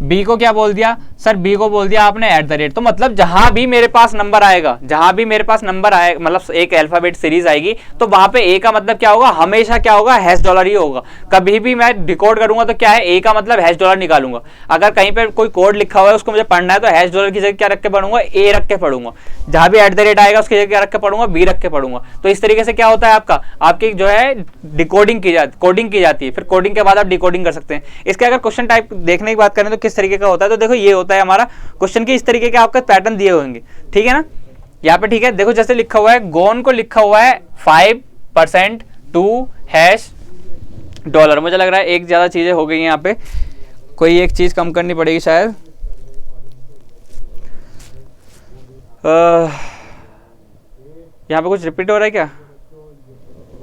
बी को क्या बोल दिया सर, बी को बोल दिया आपने @ तो मतलब जहां भी मेरे पास नंबर आएगा, मतलब एक अल्फाबेट सीरीज आएगी, तो वहां पे ए का मतलब क्या होगा, हमेशा क्या होगा, $$ ही होगा। कभी भी मैं डिकोड करूंगा तो क्या है, ए का मतलब $$ निकालूंगा। अगर कहीं पे कोई कोड लिखा हुआ है उसको मुझे पढ़ना है तो $$ की जगह क्या रख के पढ़ूंगा, ए रख के पढ़ूंगा। जहां भी @ आएगा उसकी जगह क्या रख के पढ़ूंगा, बी रख के पढ़ूंगा। तो इस तरीके से क्या होता है, आपकी जो है डिकोडिंग कोडिंग की जाती है, फिर कोडिंग के बाद आप डिकोडिंग कर सकते हैं। इसके अगर क्वेश्चन टाइप देखने की बात करें तो किस तरीके का होता है, तो देखो ये होता है हमारा क्वेश्चन की, इस तरीके के आपके पैटर्न दिए होंगे, ठीक है ना। यहाँ पे ठीक है, देखो जैसे लिखा हुआ है, गोन को लिखा हुआ है 5% टू $। मुझे लग रहा है एक ज्यादा चीजें हो गई हैं यहाँ पे, कोई एक चीज कम करनी पड़ेगी शायद। यहाँ पे कुछ रिपीट हो रहा है क्या,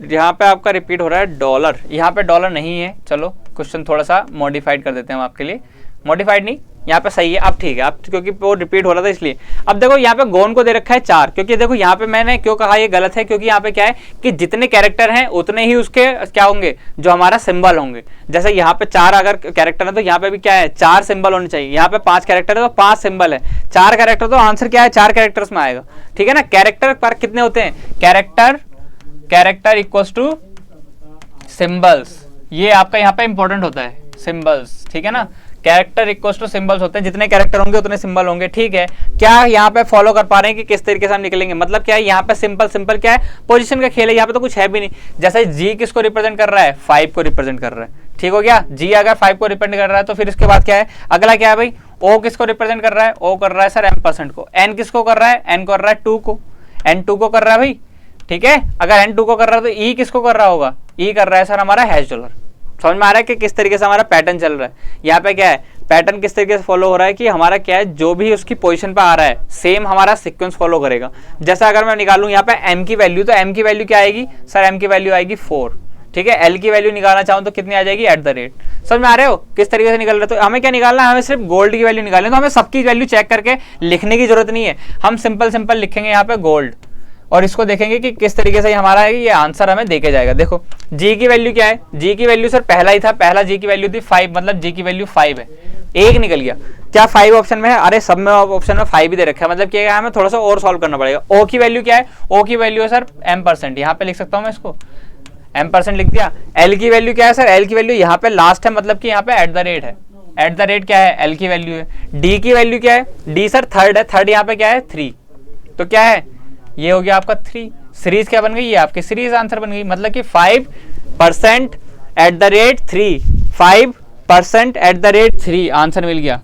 यहाँ पे आपका रिपीट हो रहा है $, यहाँ पे $, नहीं है। चलो क्वेश्चन थोड़ा सा मॉडिफाइड कर देते हैं हम आपके लिए, मॉडिफाइड नहीं यहाँ पे सही है, अब ठीक है, अब क्योंकि वो रिपीट हो रहा था इसलिए। अब देखो यहाँ पे गोन को दे रखा है 4, क्योंकि देखो यहाँ पे मैंने क्यों कहा ये गलत है, क्योंकि यहाँ पे क्या है कि जितने कैरेक्टर हैं उतने ही उसके क्या होंगे, जो हमारा सिंबल होंगे। जैसे यहाँ पे 4 अगर कैरेक्टर है तो यहाँ पे भी क्या है 4 सिंबल होने चाहिए। यहाँ पे 5 कैरेक्टर है तो 5 सिंबल है, 4 कैरेक्टर, तो आंसर क्या है 4 कैरेक्टर्स में आएगा। ठीक है ना। कैरेक्टर पर कितने होते हैं, कैरेक्टर इक्वल्स टू सिंबल्स, ये आपका यहाँ पे इंपॉर्टेंट होता है, सिंबल्स। ठीक है ना, कैरेक्टर इक्वल्स टू सिंबल्स होते हैं, जितने कैरेक्टर होंगे उतने सिंबल होंगे। ठीक है, क्या यहाँ पे फॉलो कर पा रहे हैं कि किस तरीके से हम निकलेंगे, मतलब क्या है यहाँ पे सिंपल क्या है, पोजीशन का खेल है, यहाँ पे तो कुछ है भी नहीं। जैसे जी किसको रिप्रेजेंट कर रहा है, 5 को रिप्रेजेंट कर रहा है। ठीक हो गया, जी अगर 5 को रिप्रेजेंट कर रहा है तो फिर इसके बाद क्या है, अगला क्या है भाई, ओ किसको रिप्रेजेंट कर रहा है, ओ कर रहा है सर M% को। एन किसको कर रहा है, एन कर रहा है 2 को, N2 को कर रहा है भाई। ठीक है, अगर N2 को कर रहा है तो ई किसको कर रहा होगा, ई कर रहा है सर हमारा हैश डॉलर। समझ में आ रहा है कि किस तरीके से हमारा पैटर्न चल रहा है। यहाँ पे क्या है, पैटर्न किस तरीके से फॉलो हो रहा है कि हमारा क्या है, जो भी उसकी पोजीशन पे आ रहा है सेम हमारा सीक्वेंस फॉलो करेगा। जैसा अगर मैं निकालूं यहाँ पे m की वैल्यू, तो m की वैल्यू क्या आएगी सर, m की वैल्यू आएगी 4। ठीक है, l की वैल्यू निकालना चाहूँ तो कितनी आ जाएगी, @ समझ में आ रहे हो किस तरीके से निकल रहा है। तो हमें क्या निकालना है, हमें सिर्फ गोल्ड की वैल्यू निकालनी है, तो हमें सबकी वैल्यू चेक करके लिखने की जरूरत नहीं है, हम सिंपल लिखेंगे यहाँ पे गोल्ड, और इसको देखेंगे कि किस तरीके से हमारा है, ये आंसर हमें देके जाएगा। देखो जी की वैल्यू क्या है, जी की वैल्यू सर पहला ही था, पहला जी की वैल्यू थी 5, मतलब जी की वैल्यू 5 है, एक निकल गया। क्या 5 ऑप्शन में है, अरे सब में ऑप्शन में 5 ही दे रखा है, मतलब क्या है हमें थोड़ा सा और सॉल्व करना पड़ेगा। ओ की वैल्यू क्या है, ओ की वैल्यू है सर M%, यहाँ पे लिख सकता हूँ मैं इसको, M% लिख दिया। एल की वैल्यू क्या है सर, एल की वैल्यू यहाँ पे लास्ट है, मतलब कि यहाँ पे @ है, @ क्या है, एल की वैल्यू है। डी की वैल्यू क्या है, डी सर थर्ड है, थर्ड यहाँ पे क्या है 3, तो क्या है ये हो गया आपका 3। सीरीज क्या बन गई, ये आपकी सीरीज आंसर बन गई, मतलब कि 5% @3, 5% @3 आंसर मिल गया।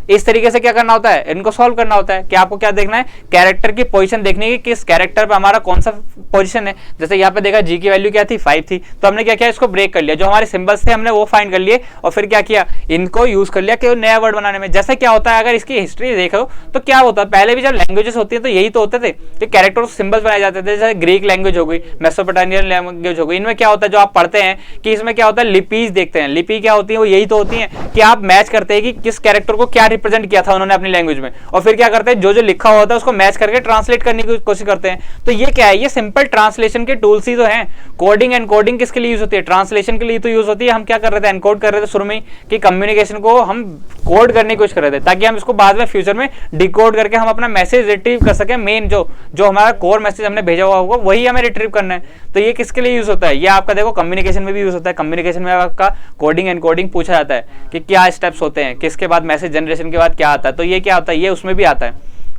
इस तरीके से क्या करना होता है, इनको सॉल्व करना होता है कि आपको क्या देखना है, कैरेक्टर की पोजीशन देखनी है कि किस कैरेक्टर पे हमारा कौन सा पोजीशन है। जैसे यहाँ पे देखा जी की वैल्यू क्या थी 5 थी, तो हमने क्या किया, इसको ब्रेक कर लिया, जो हमारे सिंबल्स थे हमने वो फाइंड कर लिए, और फिर क्या किया, इनको यूज कर लिया कि नया वर्ड बनाने में। जैसे क्या होता है, अगर इसकी हिस्ट्री देखो तो क्या होता है, पहले भी जब लैंग्वेजेस होती है तो यही तो होते थे कि कैरेक्टर सिंबल्स बनाए जाते थे। जैसे ग्रीक लैंग्वेज हो गई, मेसोपोटामियन लैंग्वेज हो गई, इनमें क्या होता है, जो आप पढ़ते हैं कि इसमें क्या होता है, लिपीज देखते हैं। लिपि क्या होती है, वो यही तो होती है कि आप मैच करते हैं कि किस कैरेक्टर को क्या रिप्रेजेंट किया था उन्होंने अपनी लैंग्वेज में, और फिर क्या करते हैं, जो जो लिखा होता है उसको मैच करके ट्रांसलेट करने की कोशिश करते हैं। तो ये क्या है, ये सिंपल ट्रांसलेशन के टूल्स ही तो हैं। कोडिंग एंड कोडिंग किसके लिए यूज होती है, ट्रांसलेशन के लिए तो यूज होती है। हम क्या कर रहे थे, एनकोड कर रहे थे शुरू में कि कम्युनिकेशन को हम कोड करने की कोशिश कर रहे थे, ताकि हम इसको बाद में फ्यूचर में डिकोड करके हम अपना मैसेज रिट्रीव कर सके। मेन जो हमारा कोर मैसेज हमने भेजा हुआ होगा वही हमें रिट्रीव करना है। तो ये किसके लिए यूज होता है, ये आपका देखो कम्युनिकेशन में भी यूज होता है। कम्युनिकेशन में आपका कोडिंग एंड कोडिंग पूछा जाता है कि क्या स्टेप्स होते हैं, किसके बाद मैसेज जनरेशन के बाद क्या आता है, तो ये क्या होता है, ये उसमें भी आता है।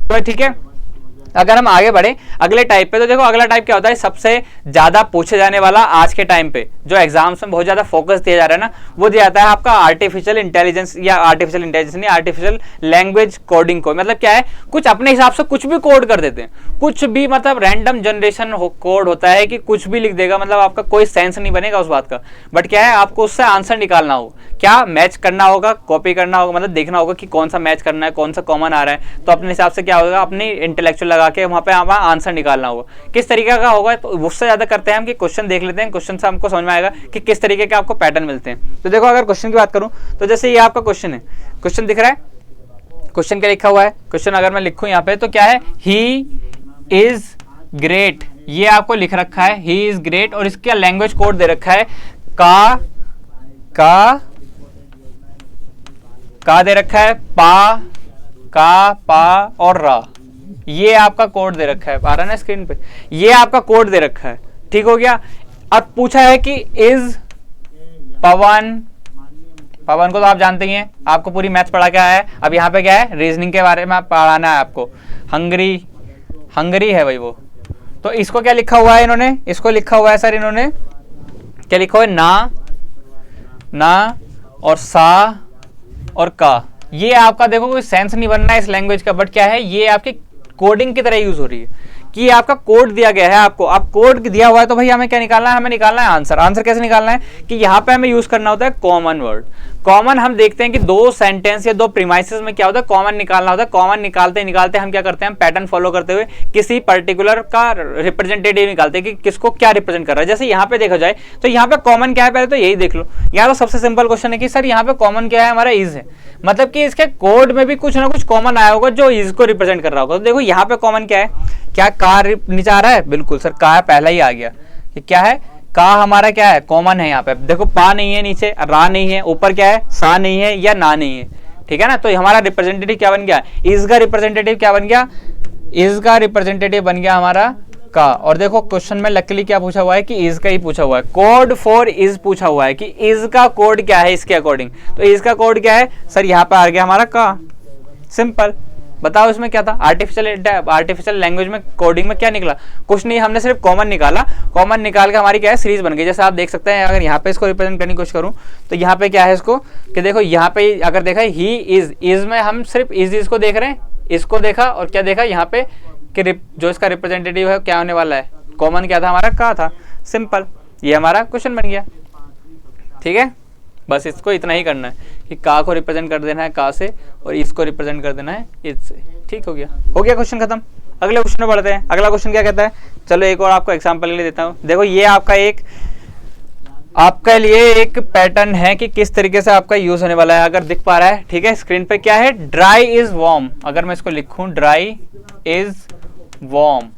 तो ठीक है, अगर हम आगे बढ़े अगले टाइप पे, तो देखो अगला टाइप क्या होता है, सबसे ज्यादा पूछे जाने वाला आज के टाइम पे, जो एग्जाम्स में बहुत ज्यादा फोकस दिया जा रहा है ना, वो दिया जाता है आपका आर्टिफिशियल इंटेलिजेंस, या आर्टिफिशियल इंटेलिजेंस नहीं, आर्टिफिशियल लैंग्वेज कोडिंग को। मतलब क्या है, कुछ अपने हिसाब से कुछ भी कोड कर देते हैं, कुछ भी, मतलब रैंडम जनरेशन कोड होता है कि कुछ भी लिख देगा, मतलब आपका कोई सेंस नहीं बनेगा उस बात का। बट क्या है, आपको उससे आंसर निकालना हो, क्या मैच करना होगा, कॉपी करना होगा, मतलब देखना होगा कि कौन सा मैच करना है, कौन सा कॉमन आ रहा है। तो अपने हिसाब से क्या होगा, अपनी इंटेलेक्चुअल लगा के वहां पे हमारा आंसर निकालना होगा। किस तरीके का होगा, तो उससे ज्यादा करते हैं हम कि क्वेश्चन देख लेते हैं, क्वेश्चन से हमको समझ में आएगा कि किस तरीके के आपको पैटर्न मिलते हैं। तो देखो अगर क्वेश्चन की बात करूं तो जैसे ये आपका क्वेश्चन है, क्वेश्चन दिख रहा है, क्वेश्चन क्या लिखा हुआ है, क्वेश्चन अगर मैं लिखूं यहाँ पे तो क्या है, ही इज ग्रेट, ये आपको लिख रखा है ही इज ग्रेट, और इसका लैंग्वेज कोड दे रखा है का दे रखा है, पा और रा, ये आपका कोड दे रखा है, आ रहा है ना स्क्रीन पे, ये आपका कोड दे रखा है। ठीक हो गया। अब पूछा है कि इज पवन को तो आप जानते ही हैं, आपको पूरी मैथ्स पढ़ा के आया है। अब यहाँ पे क्या है, रीजनिंग के बारे में पढ़ाना है आपको। हंगरी है भाई वो, तो इसको क्या लिखा हुआ है इन्होंने, इसको लिखा हुआ है सर इन्होंने क्या लिखा हुआ है, ना और सा और का। ये आपका देखो कोई सेंस नहीं बनना है इस लैंग्वेज का, बट क्या है, ये आपके कोडिंग की तरह यूज हो रही है कि आपका कोड दिया गया है आपको, आप कोड दिया हुआ है तो भाई हमें क्या निकालना है, हमें निकालना है आंसर। आंसर कैसे निकालना है कि यहाँ पे हमें यूज करना होता है कॉमन वर्ड। कॉमन हम देखते हैं कि दो सेंटेंस या दो प्रीमाइसेस में क्या होता है, कॉमन निकालना होता है। कॉमन निकालते निकालते हम क्या करते हैं, हम पैटर्न फॉलो करते हुए किसी पर्टिकुलर का रिप्रेजेंटेटिव निकालते हैं कि किसको क्या रिप्रेजेंट कर रहा है। जैसे यहाँ पे देखा जाए तो यहाँ पे कॉमन क्या है, पहले तो यही देख लो। यहाँ तो सबसे सिंपल क्वेश्चन है कि सर यहाँ पे कॉमन क्या है, हमारा इज है, मतलब कि इसके कोड में भी कुछ ना कुछ कॉमन आया होगा जो इज को रिप्रेजेंट कर रहा होगा। तो देखो यहाँ पे कॉमन क्या है, क्या का नीचे आ रहा है, बिल्कुल सर का पहला ही आ गया। ये क्या है, का हमारा क्या है, कॉमन है। यहाँ पे देखो पा नहीं है, नीचे रा नहीं है, ऊपर क्या है, सा नहीं है या ना नहीं है, ठीक है ना। तो हमारा रिप्रेजेंटेटिव क्या बन गया, इज का रिप्रेजेंटेटिव क्या बन गया, इज का रिप्रेजेंटेटिव बन गया हमारा का। और देखो क्वेश्चन में लकीली क्या पूछा हुआ है कि इज का ही पूछा हुआ है, कोड फॉर इज पूछा हुआ है कि इज का कोड क्या है इसके अकॉर्डिंग। तो इज का कोड क्या है सर, यहाँ पे आ गया हमारा का, सिंपल। बताओ इसमें क्या था, आर्टिफिशियल लैंग्वेज में कोडिंग में क्या निकला, कुछ नहीं, हमने सिर्फ कॉमन निकाला। कॉमन निकाल के हमारी क्या है, सीरीज बन गई। जैसे आप देख सकते हैं, अगर यहाँ पे इसको रिप्रेजेंट करने की कोशिश करूँ तो यहाँ पे क्या है इसको, कि देखो यहाँ पे अगर देखा ही इज में हम सिर्फ इज को देख रहे हैं, इसको देखा और क्या देखा यहाँ पे कि जो इसका रिप्रेजेंटेटिव है क्या होने वाला है, कॉमन क्या था हमारा, का था, सिंपल। ये हमारा क्वेश्चन बन गया, ठीक है। बस इसको इतना ही करना है कि का को रिप्रेजेंट कर देना है का से और इसको रिप्रेजेंट कर देना है इज से, ठीक हो गया क्वेश्चन खत्म। अगले क्वेश्चन में बढ़ते हैं। अगला क्वेश्चन क्या कहता है, चलो एक और आपको एग्जांपल के लिए देता हूँ। देखो ये आपका लिए एक पैटर्न है कि किस तरीके से आपका यूज होने वाला है, अगर दिख पा रहा है, ठीक है। स्क्रीन पे क्या है, ड्राई इज वार्म। अगर मैं इसको लिखूं ड्राई इज वार्म,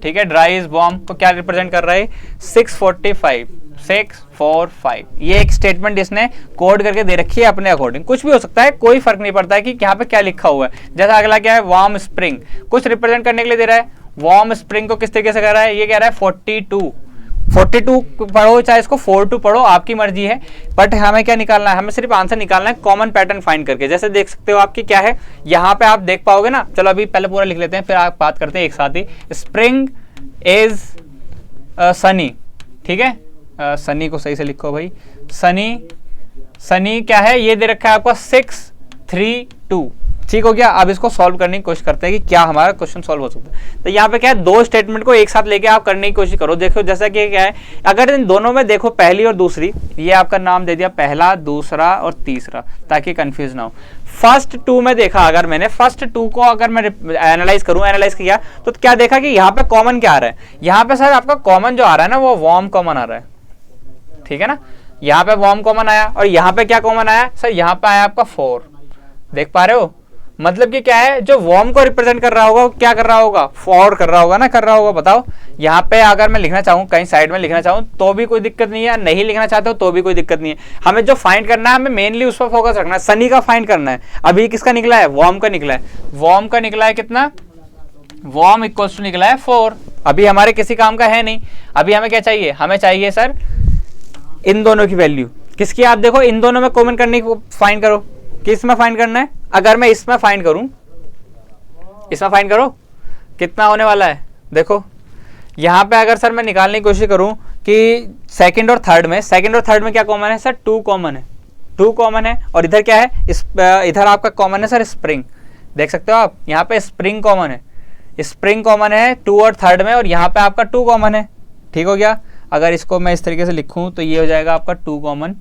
ठीक है, ड्राई इज वार्म को क्या रिप्रेजेंट कर रहा है, 645। ये एक स्टेटमेंट इसने कोड करके दे रखी है अपने अकॉर्डिंग, कुछ भी हो सकता है, कोई फर्क नहीं पड़ता है कि यहाँ पे क्या लिखा हुआ है। जैसा अगला क्या है, वार्म स्प्रिंग, कुछ रिप्रेजेंट करने के लिए दे रहा है। वार्म स्प्रिंग को किस तरीके से कर रहा है, ये कह रहा है 42 पढ़ो, चाहे इसको 42 पढ़ो, आपकी मर्जी है। बट हमें क्या निकालना है, हमें सिर्फ आंसर निकालना है कॉमन पैटर्न फाइंड करके। जैसे देख सकते हो आपकी क्या है, यहाँ पे आप देख पाओगे ना। चलो अभी पहले पूरा लिख लेते हैं, फिर आप बात करते हैं एक साथ ही। स्प्रिंग इज सनी, ठीक है, सनी को सही से लिखो भाई, सनी क्या है, ये दे रखा है आपका 632, ठीक हो गया। अब इसको सॉल्व करने की कोशिश करते हैं कि क्या हमारा क्वेश्चन सॉल्व हो सकता है। तो यहाँ पे क्या है, दो स्टेटमेंट को एक साथ लेके आप करने की कोशिश करो। देखो जैसा कि क्या है, अगर इन दोनों में देखो पहली और दूसरी, ये आपका नाम दे दिया पहला, दूसरा और तीसरा, ताकि कंफ्यूज ना हो। फर्स्ट टू में देखा, अगर मैंने फर्स्ट टू को अगर मैं एनालाइज किया तो क्या देखा कि यहाँ पे कॉमन क्या आ रहा है। यहाँ पे सर आपका कॉमन जो आ रहा है ना, वो वार्म कॉमन आ रहा है, ठीक है ना। यहाँ पे वार्म कॉमन आया और यहाँ पे क्या कॉमन आया सर, यहाँ पे आया आपका 4, देख पा रहे हो। मतलब कि क्या है, जो वार्म को रिप्रेजेंट कर रहा होगा वो क्या कर रहा होगा, 4 कर रहा होगा ना, कर रहा होगा। बताओ यहाँ पे अगर मैं लिखना चाहूँ, कहीं साइड में लिखना चाहूँ तो भी कोई दिक्कत नहीं है, नहीं लिखना चाहते हो तो भी कोई दिक्कत नहीं है। हमें जो फाइंड करना है, हमें मेनली उस पर फोकस रखना है, सनी का फाइंड करना है। अभी किसका निकला है, वार्म का निकला है। वार्म का निकला है कितना, वार्म इक्वल्स टू निकला है 4। अभी हमारे किसी काम का है नहीं। अभी हमें क्या चाहिए, हमें चाहिए सर इन दोनों की वैल्यू, किसकी, आप देखो इन दोनों में कॉमन करने को फाइंड करो, किस में फाइंड करना है। अगर मैं इसमें फाइंड करूं, इसमें फाइंड करो कितना होने वाला है। देखो यहां पे अगर सर मैं निकालने की कोशिश करूं कि सेकंड और थर्ड में क्या कॉमन है सर, 2 कॉमन है, 2 कॉमन है। और इधर क्या है, इधर आपका कॉमन है सर स्प्रिंग, देख सकते हो आप, यहाँ पे स्प्रिंग कॉमन है, स्प्रिंग कॉमन है 2 और थर्ड में, और यहाँ पे आपका 2 कॉमन है, ठीक हो गया। अगर इसको मैं इस तरीके से लिखूं तो ये हो जाएगा आपका 2 कॉमन,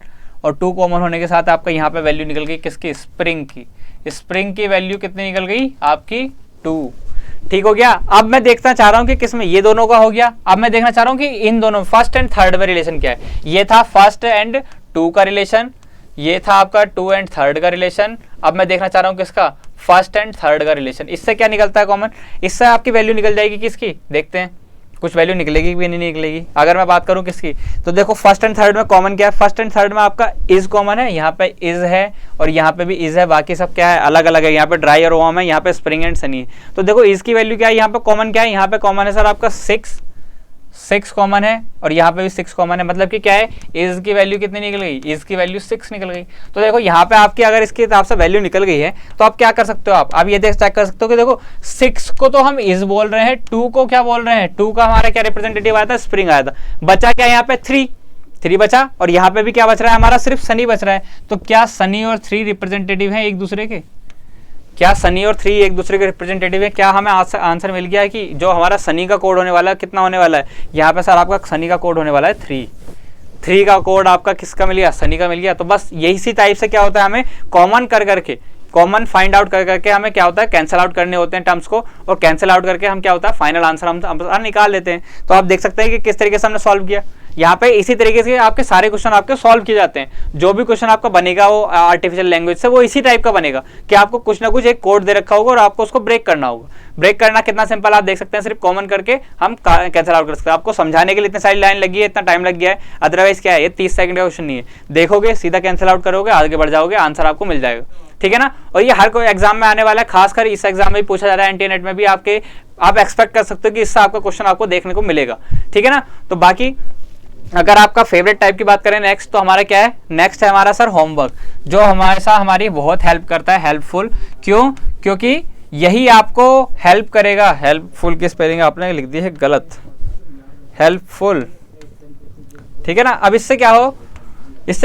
और 2 कॉमन होने के साथ आपका यहाँ पे वैल्यू निकल गई किसकी, स्प्रिंग की। स्प्रिंग की वैल्यू कितनी निकल गई आपकी, 2, ठीक हो गया। अब मैं देखना चाह रहा हूँ कि किसमें, ये दोनों का हो गया। अब मैं देखना चाह रहा हूँ कि इन दोनों फर्स्ट एंड थर्ड में रिलेशन क्या है। ये था फर्स्ट एंड 2 का रिलेशन, ये था आपका 2 एंड थर्ड का रिलेशन। अब मैं देखना चाह रहा हूँ किसका, फर्स्ट एंड थर्ड का रिलेशन। इससे क्या निकलता है कॉमन, इससे आपकी वैल्यू निकल जाएगी किसकी, देखते हैं कुछ वैल्यू निकलेगी कि नहीं निकलेगी। अगर मैं बात करूं किसकी, तो देखो फर्स्ट एंड थर्ड में कॉमन क्या है, फर्स्ट एंड थर्ड में आपका इज कॉमन है, यहाँ पे इज है और यहाँ पे भी इज है, बाकी सब क्या है, अलग अलग है। यहाँ पे ड्राई और वार्म है, यहाँ पे स्प्रिंग एंड सनी है। तो देखो इज की वैल्यू क्या है, यहाँ पे कॉमन क्या है, यहाँ पे कॉमन है सर आपका 6 कॉमन है, और यहाँ पे भी 6 कॉमन है। मतलब कि क्या है, इज की वैल्यू कितनी निकल गई, इज की वैल्यू 6 निकल गई। तो देखो यहाँ पे आपकी अगर इसके हिसाब से वैल्यू निकल गई है तो आप क्या कर सकते हो, आप ये चेक कर सकते हो कि देखो 6 को तो हम इज बोल रहे हैं, 2 को क्या बोल रहे हैं, 2 का हमारा क्या रिप्रेजेंटेटिव आया था, स्प्रिंग आया था। बचा क्या यहाँ पे 3 बचा, और यहाँ पे भी क्या बच रहा है हमारा, सिर्फ सनी बच रहा है। तो क्या सनी और 3 रिप्रेजेंटेटिव है एक दूसरे के, क्या सनी और 3 एक दूसरे के रिप्रेजेंटेटिव है। क्या हमें आंसर मिल गया है कि जो हमारा सनी का कोड होने वाला है कितना होने वाला है, यहाँ पे सर आपका सनी का कोड होने वाला है 3। 3 का कोड आपका किसका मिल गया, सनी का मिल गया। तो बस यही सी टाइप से क्या होता है, हमें कॉमन कर करके, कॉमन फाइंड आउट कर करके हमें क्या होता है, कैंसिल आउट करने होते हैं टर्म्स को, और कैंसिल आउट करके हम क्या होता है, फाइनल आंसर हम निकाल लेते हैं। तो आप देख सकते हैं कि किस तरीके से हमने सॉल्व किया। यहाँ पे इसी तरीके से आपके सारे क्वेश्चन आपके सॉल्व किए जाते हैं। जो भी क्वेश्चन आपका बनेगा वो आर्टिफिशियल लैंग्वेज से, वो इसी टाइप का बनेगा कि आपको कुछ ना कुछ एक कोड दे रखा होगा और आपको उसको ब्रेक करना होगा। ब्रेक करना कितना सिंपल आप देख सकते हैं, सिर्फ कॉमन करके हम कैंसिल आउट कर सकते हैं। आपको समझाने के लिए इतनी सारी लाइन लगी है, इतना टाइम लग गया है, अदरवाइज क्या है, ये 30 सेकंड का क्वेश्चन नहीं है। देखोगे, सीधा कैंसिल आउट करोगे, आगे बढ़ जाओगे, आंसर आपको मिल जाएगा। ठीक है ना। और ये हर कोई एग्जाम में आने वाला है, खासकर इस एग्जाम में भी पूछा जा रहा है, एनटीए नेट में भी आपके, आप एक्सपेक्ट कर सकते हो कि इससे आपका क्वेश्चन आपको देखने को मिलेगा। ठीक है ना। तो बाकी अगर आपका फेवरेट टाइप की बात करें नेक्स्ट, तो हमारा क्या है, नेक्स्ट है हमारा सर होमवर्क, जो हमारे साथ हमारी बहुत हेल्प करता है, हेल्पफुल। क्यों? क्योंकि यही आपको हेल्प करेगा। हेल्पफुल की स्पेलिंग आपने लिख दी है गलत, हेल्पफुल। ठीक है ना। अब इससे क्या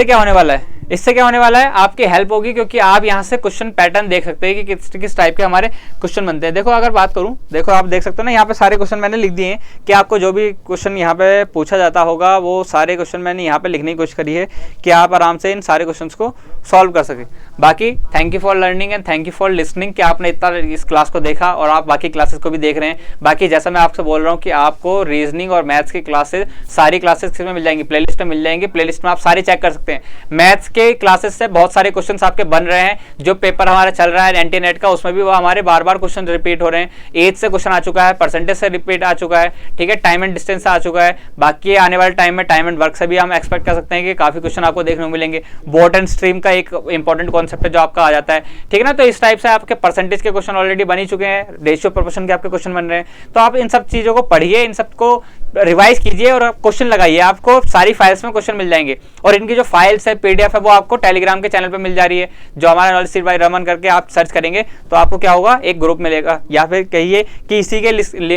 क्या होने वाला है, इससे क्या होने वाला है, आपकी हेल्प होगी, क्योंकि आप यहाँ से क्वेश्चन पैटर्न देख सकते हैं कि किस टाइप के हमारे क्वेश्चन बनते हैं। देखो अगर बात करूँ, देखो आप देख सकते हो ना, यहाँ पे सारे क्वेश्चन मैंने लिख दिए हैं कि आपको जो भी क्वेश्चन यहाँ पे पूछा जाता होगा वो सारे क्वेश्चन मैंने यहाँ पे लिखने की कोशिश करी है कि आप आराम से इन सारे क्वेश्चन को सॉल्व कर सके। बाकी thank you for learning and thank you for listening कि आपने इतना इस क्लास को देखा और आप बाकी क्लासेस को भी देख रहे हैं। बाकी जैसा मैं आपसे बोल रहा हूँ कि आपको रीजनिंग और मैथ्स की क्लासेस, सारी क्लासेस किसमें मिल जाएंगी, प्लेलिस्ट में मिल जाएंगी। प्लेलिस्ट में आप सारी चेक कर सकते हैं। मैथ्स के क्लासेस से बहुत सारे क्वेश्चंस आपके बन रहे हैं, जो पेपर हमारा चल रहा है एनटीए नेट का, उसमें भी वो हमारे बार बार क्वेश्चन रिपीट हो रहे हैं। एज से क्वेश्चन आ चुका है, परसेंटेज से रिपीट आ चुका है, ठीक है, टाइम एंड डिस्टेंस से आ चुका है। बाकी आने वाले टाइम में टाइम एंड वर्क से भी हम एक्सपेक्ट कर सकते हैं कि काफी क्वेश्चन आपको देखने को मिलेंगे। बोट एंड स्ट्रीम का एक इंपॉर्टेंट कॉन्सेप्ट है जो आपका आ जाता है। ठीक है ना। तो इस टाइप से आपके परसेंटेज के क्वेश्चन ऑलरेडी बन ही चुके हैं, रेशियो प्रोपोर्शन के आपके क्वेश्चन बन रहे हैं। तो आप इन सब चीजों को पढ़िए, इन सबको रिवाइज कीजिए और क्वेश्चन लगाइए। आपको सारी फाइल्स में क्वेश्चन मिल जाएंगे, और इनकी जो फाइल्स है, पीडीएफ है, वो आपको टेलीग्राम के चैनल पे मिल जा रही है, जो हमारा नॉलेज सीट बाय रमन करके आप सर्च करेंगे तो आपको क्या होगा, एक ग्रुप मिलेगा, या फिर कहिए कि इसी के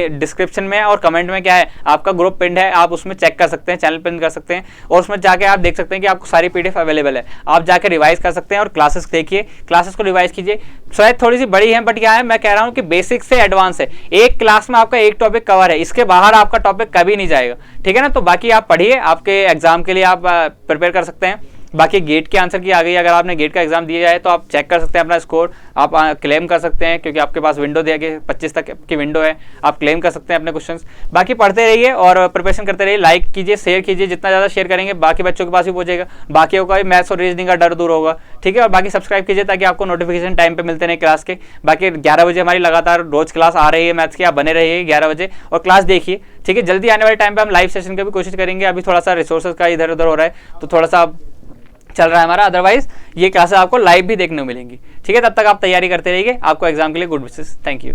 डिस्क्रिप्शन में और कमेंट में क्या है, आपका ग्रुप पिन है, आप उसमें चेक कर सकते हैं, चैनल पिन कर सकते हैं, और उसमें जाके आप देख सकते हैं कि आपको सारी पीडीएफ अवेलेबल है। आप जाके रिवाइज कर सकते हैं और क्लासेस देखिए, क्लासेस को रिवाइज कीजिए। शायद थोड़ी सी बड़ी है, बट क्या है, मैं कह रहा हूँ कि बेसिक से एडवांस है। एक क्लास में आपका एक टॉपिक कवर है, इसके बाहर आपका टॉपिक कभी नहीं जाएगा। ठीक है ना। तो बाकी आप पढ़िए, आपके एग्जाम के लिए आप प्रिपेयर कर सकते हैं। बाकी गेट के आंसर की आ गई, अगर आपने गेट का एग्जाम दिया जाए तो आप चेक कर सकते हैं अपना स्कोर, आप क्लेम कर सकते हैं, क्योंकि आपके पास विंडो दिया गया 25 तक की विंडो है, आप क्लेम कर सकते हैं अपने क्वेश्चंस। बाकी पढ़ते रहिए और प्रिपरेशन करते रहिए, लाइक कीजिए, शेयर कीजिए, जितना ज़्यादा शेयर करेंगे बाकी बच्चों के पास भी पहुंचेगा, बाकियों का भी मैथ्स और रीजनिंग का डर दूर होगा। ठीक है। और बाकी सब्सक्राइब कीजिए ताकि आपको नोटिफिकेशन टाइम पर मिलते रहे क्लास के। बाकी 11 बजे हमारी लगातार रोज क्लास आ रही है मैथ्स की, आप बने रहिए 11 बजे और क्लास देखिए। ठीक है। जल्दी आने वाले टाइम पर हम लाइव सेशन की भी कोशिश करेंगे। अभी थोड़ा सा रिसोर्सेज का इधर उधर हो रहा है तो थोड़ा सा चल रहा है हमारा, अदरवाइज ये क्लासेस आपको लाइव भी देखने को मिलेंगी। ठीक है। तब तक आप तैयारी करते रहिए, आपको एग्जाम के लिए गुड विशेस। Thank you.